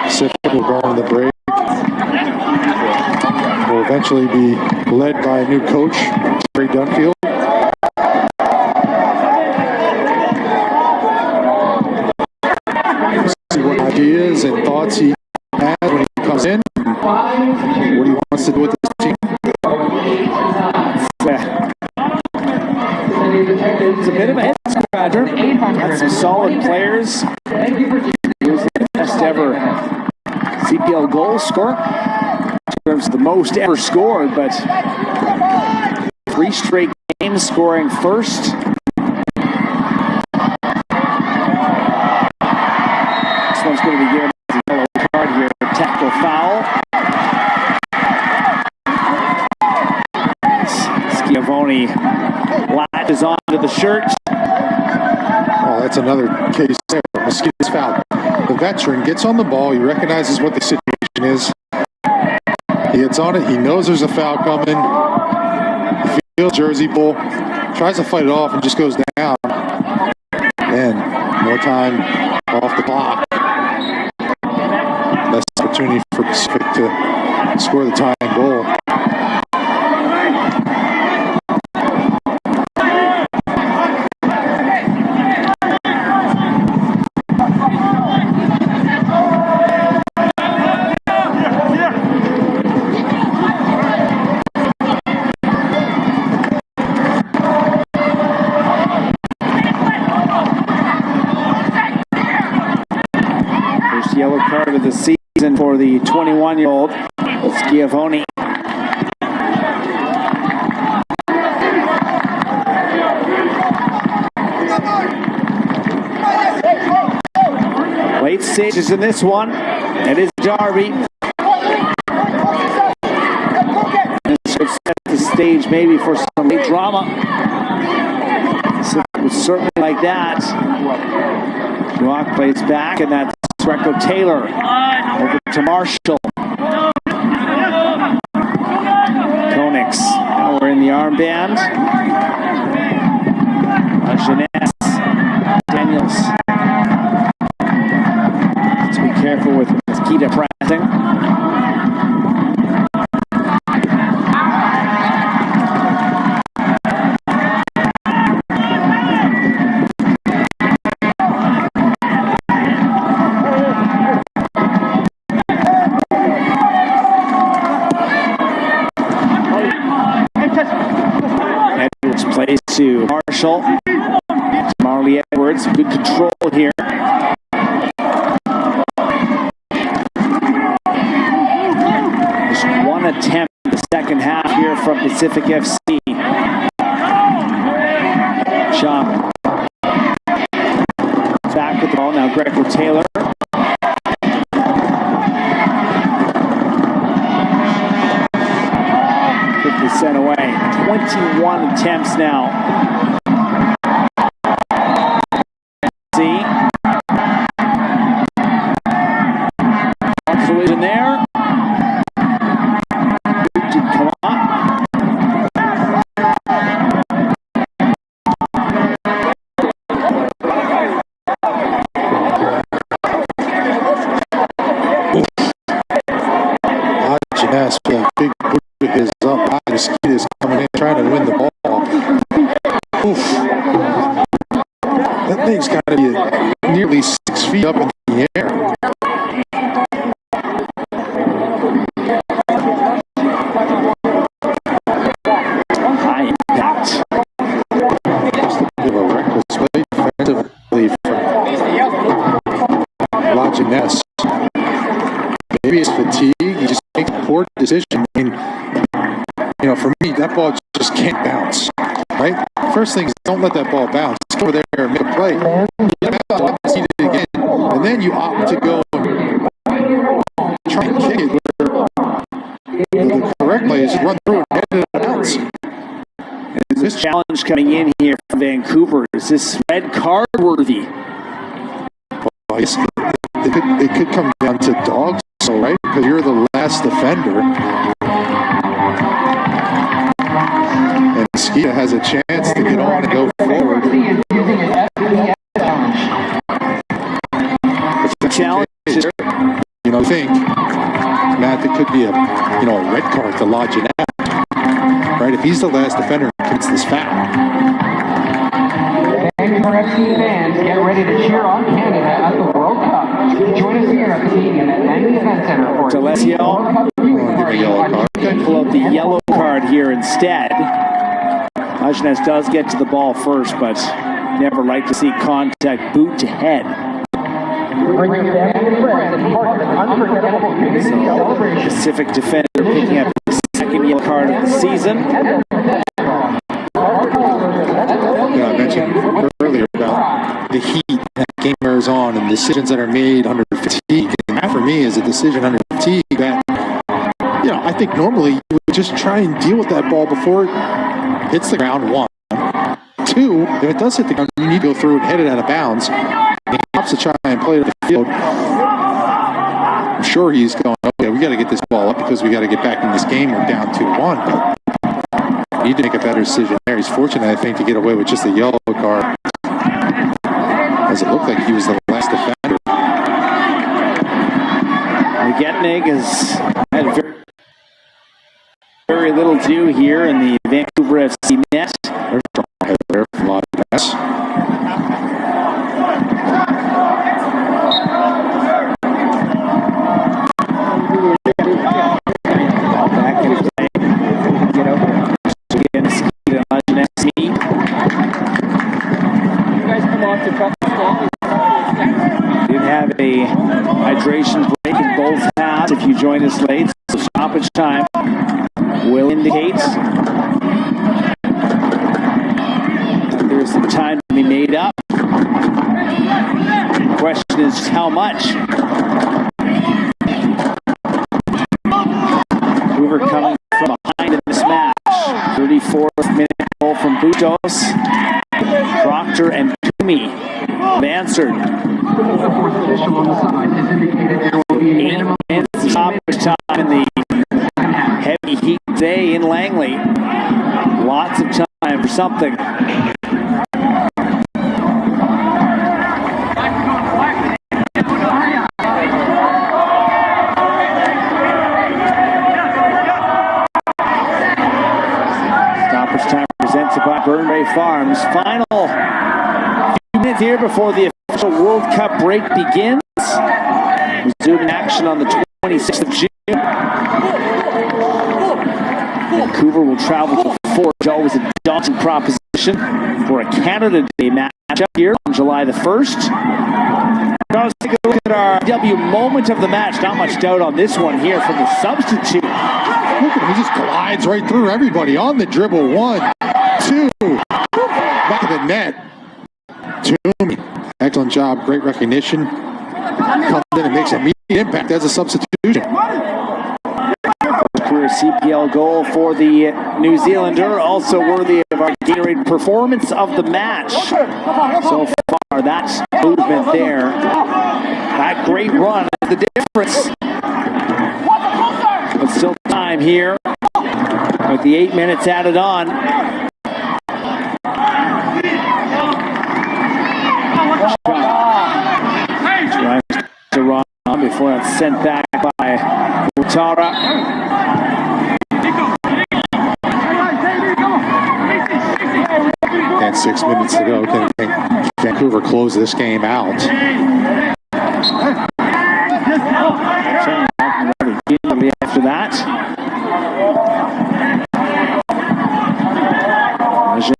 [SPEAKER 2] Pacific will go on the break. Will eventually be led by a new coach, Ray Dunfield. See what ideas and thoughts he has when he comes in, what he wants to do with this team.
[SPEAKER 1] It's a bit of a head scratcher. Got some solid players. He was the best ever CPL goal scorer. In terms of the most ever scored, but 3 straight games scoring first. This one's going to be given a yellow card here. Tackle foul. Schiavone latches onto the shirt.
[SPEAKER 2] Oh, that's another case there. Mosquito's foul. The veteran gets on the ball. He recognizes what the situation is. He gets on it. He knows there's a foul coming. He feels jersey pull. Tries to fight it off and just goes down. And more time off the clock. Best opportunity for Pacific to score the tying goal.
[SPEAKER 1] Yellow card of the season for the 21-year-old Schiavone. Late stages in this one. It is Darby. challenge maybe for some late drama. So it was certainly like that. Rock plays back, and that's Greco Taylor over to Marshall. Konix, now we're in the armband. Jeunesse, Daniels. Let's be careful with Mosquito pressing. Plays to Marshall. Marley Edwards, good control here. Just one attempt in the second half here from Pacific FC. Shaw back with the ball now. Greco Taylor. Quickly sent away. 21 attempts now. See? Collision there. Come on.
[SPEAKER 2] Jeunesse with a big boot of his up. Mosquito's coming in trying to win the ball. Oof. That thing's got to be nearly 6 feet up in the air.
[SPEAKER 1] High impact.
[SPEAKER 2] Just a bit of a reckless play defensively from La Jeunesse. Maybe it's fatigue. He just makes a poor decision. I mean, you know, for me, that ball just can't bounce, right? First thing is don't let that ball bounce. Go over there and make a play. Get out, see it again. And then you opt to go and try and kick it where the correct play is run through and hit it bounce.
[SPEAKER 1] There's this challenge coming in here from Vancouver. Is this red card worthy?
[SPEAKER 2] Well, it could come down to dogs, so right? Because you're the last defender. And Mosquito has a chance to get on and go forward. It's the challenge. You know, I think, Matt, it could be a red card to La Jeunesse, right? If he's the last defender, it's this foul.
[SPEAKER 13] Vancouver FC fans, get ready to cheer on Canada at the World Cup. Join us here at the Canadian Event Center for
[SPEAKER 1] D'Alessio. Pull out the yellow card here instead. La Jeunesse does get to the ball first, but never like to see contact, boot to head. Pacific defender picking up the second yellow card of the season.
[SPEAKER 2] Yeah, I mentioned earlier about the heat that game wears on and decisions that are made under fatigue. And that for me is a decision under fatigue that, you know, I think normally you would just try and deal with that ball before it hits the ground, one. Two, if it does hit the ground, you need to go through and hit it out of bounds. And he opts to try and play it to the field. I'm sure he's going, okay, we got to get this ball up because we got to get back in this game. We're down 2-1. But need to make a better decision there. He's fortunate, I think, to get away with just a yellow card, as it looked like he was the last defender.
[SPEAKER 1] Getnig has had very little to do here in the Vancouver FC net.
[SPEAKER 2] There's a there from La Jeunesse.
[SPEAKER 1] Back in play. Get over. Again, Skeet and La Jeunesse meet. You guys come off the truck. Did have a hydration break in both halves. If you join us late, so stoppage time will indicate that there's some time to be made up. The question is how much? Vancouver coming from behind in this match. 34th minute goal from Bustos. Proctor and Toomey have answered. 8 minutes of stoppage time in the heavy heat day in Langley. Lots of time for something. Stoppage time presented by Burnbrae Farms. Final few minutes here before the official World Cup break begins. Resuming action on the 26th of June. Vancouver will travel to Forge, always a daunting proposition for a Canada Day matchup here on July the 1st. Now let's take a look at our W moment of the match. Not much doubt on this one here from the substitute.
[SPEAKER 2] Look at him, he just glides right through everybody on the dribble. 1, 2, back of the net. Toomey, excellent job, great recognition. Comes in and makes an immediate impact as a substitution.
[SPEAKER 1] Career CPL goal for the New Zealander, also worthy of our Gatorade performance of the match. So far, that movement there, that great run is the difference. But still time here with the 8 minutes added on. Tries to run on before that's sent back by Utara.
[SPEAKER 2] And 6 minutes to go. Can Vancouver close this game out?
[SPEAKER 1] After that,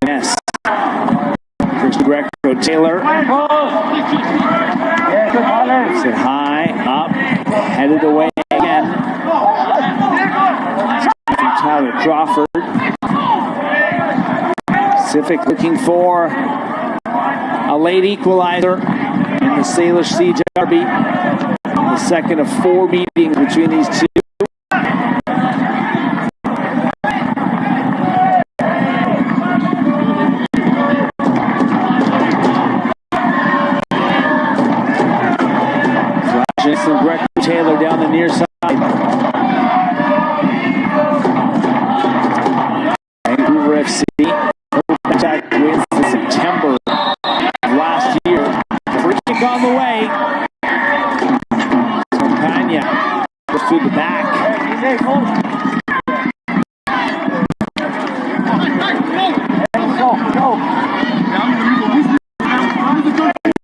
[SPEAKER 1] Jeunesse. First Greco Taylor. Sit high, up, headed away again. Tyler Crawford. Pacific looking for a late equalizer in the Salish Siege Derby. The second of 4 meetings between these two. Flashing Greco Taylor down the near side. Vancouver FC. Wins in September of last year. Free kick on the way. Campagna goes through the back.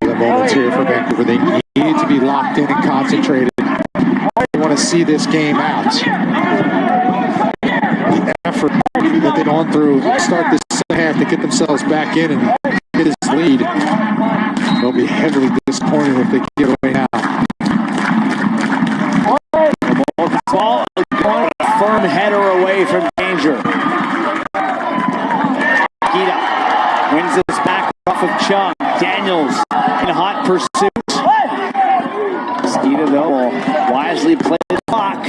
[SPEAKER 2] The moments here for Vancouver. They need to be locked in and concentrated. They want to see this game out. The effort that they've gone through start this second half to get themselves back in and get this lead. They'll be heavily disappointed if they get away now.
[SPEAKER 1] Ball going a firm header away from danger. Gita wins this back off of Chung. Daniels in hot pursuit. Skeeta though will wisely play the clock.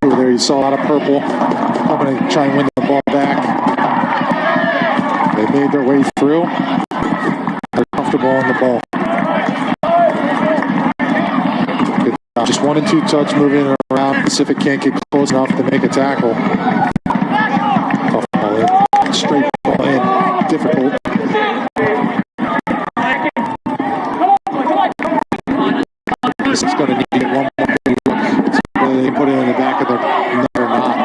[SPEAKER 2] There you saw a lot of purple coming to try and win the ball back. They made their way through. They're comfortable on the ball. Good job. Just 1 and 2 touch moving around. Pacific can't get close enough to make a tackle. Tough ball in. Straight ball in. Difficult. This is going to need one more. Whether they put it in the back of the net or not.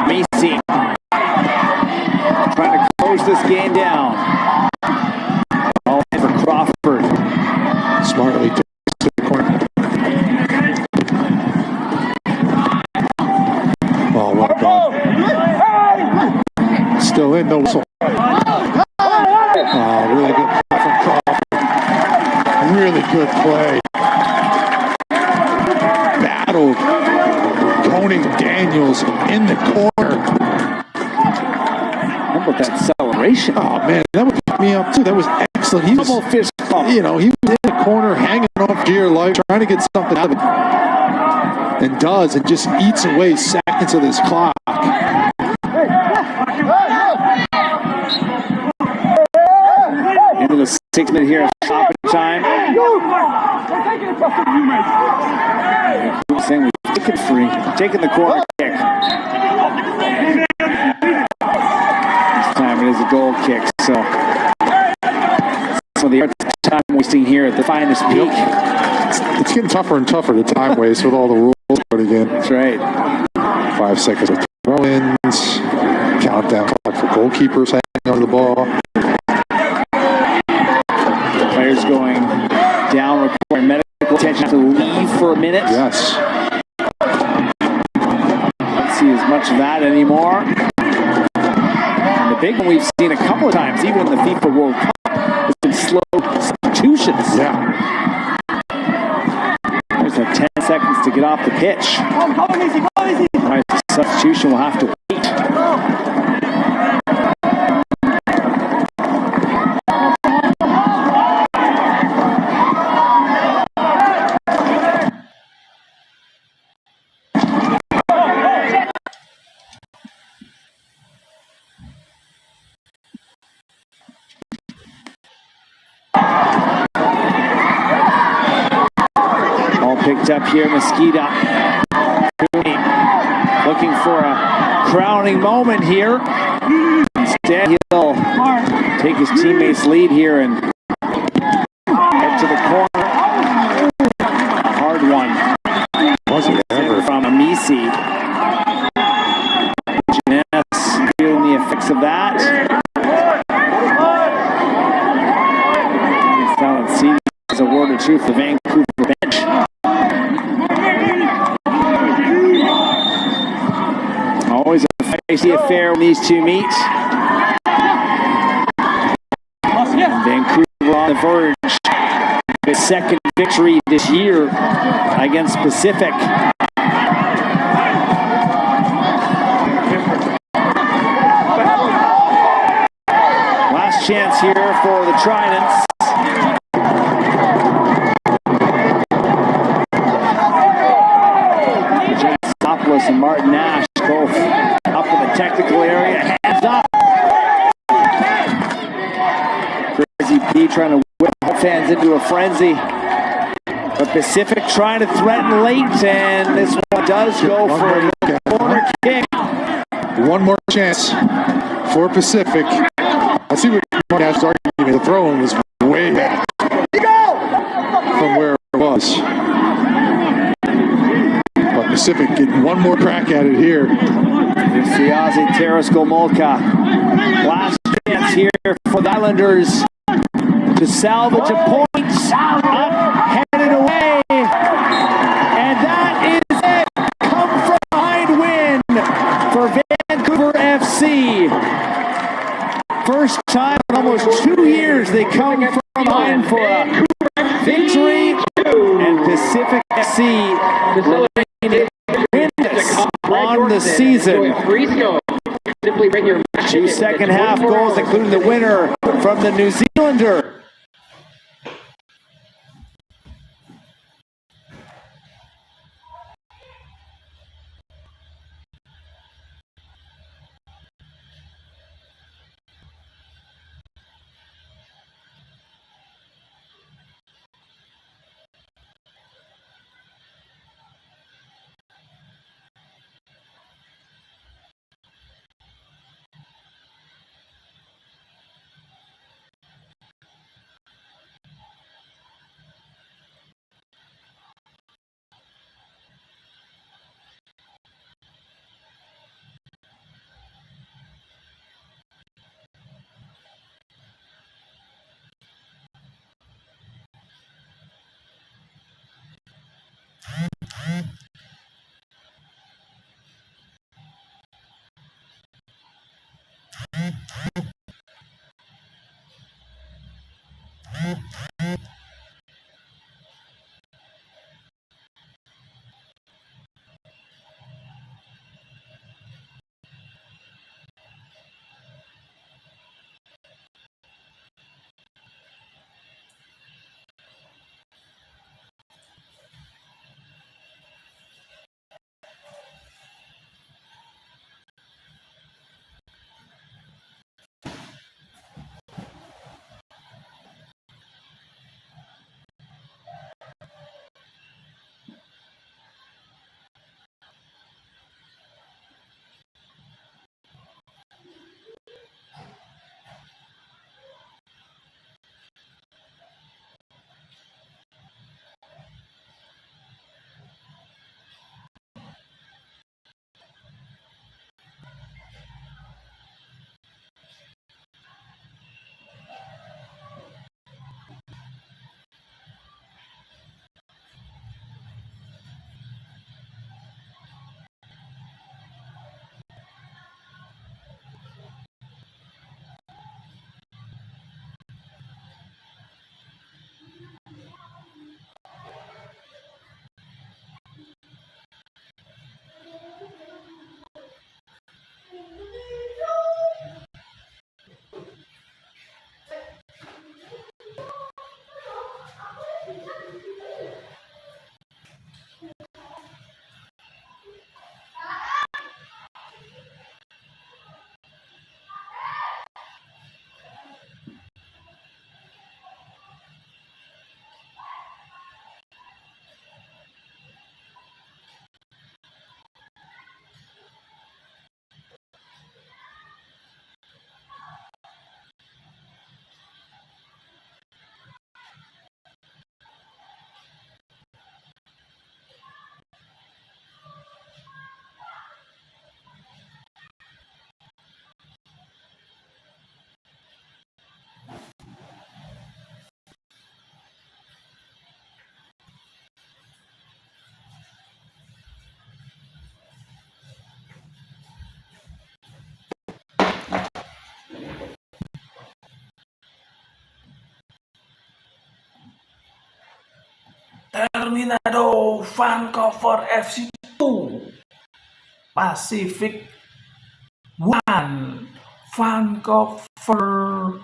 [SPEAKER 1] Macy trying to close this game down. All in for Crawford.
[SPEAKER 2] Smartly to the corner. Oh, well done. Still in, no whistle. Really good play from Crawford. Really good play. Arnold coning Daniels in the corner.
[SPEAKER 1] How about that celebration?
[SPEAKER 2] Oh, man, that would pick me up, too. That was excellent. He was,
[SPEAKER 1] double fist bump.
[SPEAKER 2] you know, he was in the corner, hanging on dear life, trying to get something out of it. And does, and just eats away seconds of this clock.
[SPEAKER 1] Into the 6 minute here, stopping time. Saying we take it free, taking the corner kick. This time it is a goal kick, so some of the time wasting here at the finest peak.
[SPEAKER 2] It's getting tougher and tougher to time waste with all the rules put again.
[SPEAKER 1] That's right.
[SPEAKER 2] 5 seconds of throw-ins, countdown clock for goalkeepers hanging on the ball.
[SPEAKER 1] Players going down, requiring medical attention to leave for a minute.
[SPEAKER 2] Yes.
[SPEAKER 1] Don't see as much of that anymore. And the big one we've seen a couple of times, even in the FIFA World Cup, has been slow substitutions.
[SPEAKER 2] Yeah.
[SPEAKER 1] There's 10 seconds to get off the pitch. Right, substitution will have to wait. Picked up here, Mosqueda. Looking for a crowning moment here. Instead, he'll take his teammates' lead here and head to the corner. A hard one.
[SPEAKER 2] Wasn't ever
[SPEAKER 1] from Amisi. Jeunesse feeling the effects of that. Silent C is a word or two for the Vancouver bench. Always a feisty affair when these two meet. Vancouver on the verge. His second victory this year against Pacific. Last chance here for the Tridents. And Martin Nash both up in the technical area. Hands up. Crazy P trying to whip fans into a frenzy. But Pacific trying to threaten late, and this one does go for a corner kick.
[SPEAKER 2] One more chance for Pacific. I see what Martin Nash's argument. The throw-in was way back from where it was. Pacific getting one more crack at it here.
[SPEAKER 1] It's the Aussie Teres Gomolka. Last chance here for the Islanders to salvage a point. Up, headed away. And that is it. Come from behind win for Vancouver FC. First time in almost 2 years they come from behind for a victory. And Pacific FC on the season. 2 second half goals, including the winner from the New Zealander.
[SPEAKER 14] Eliminado Vancouver FC 2, Pacific 1, Vancouver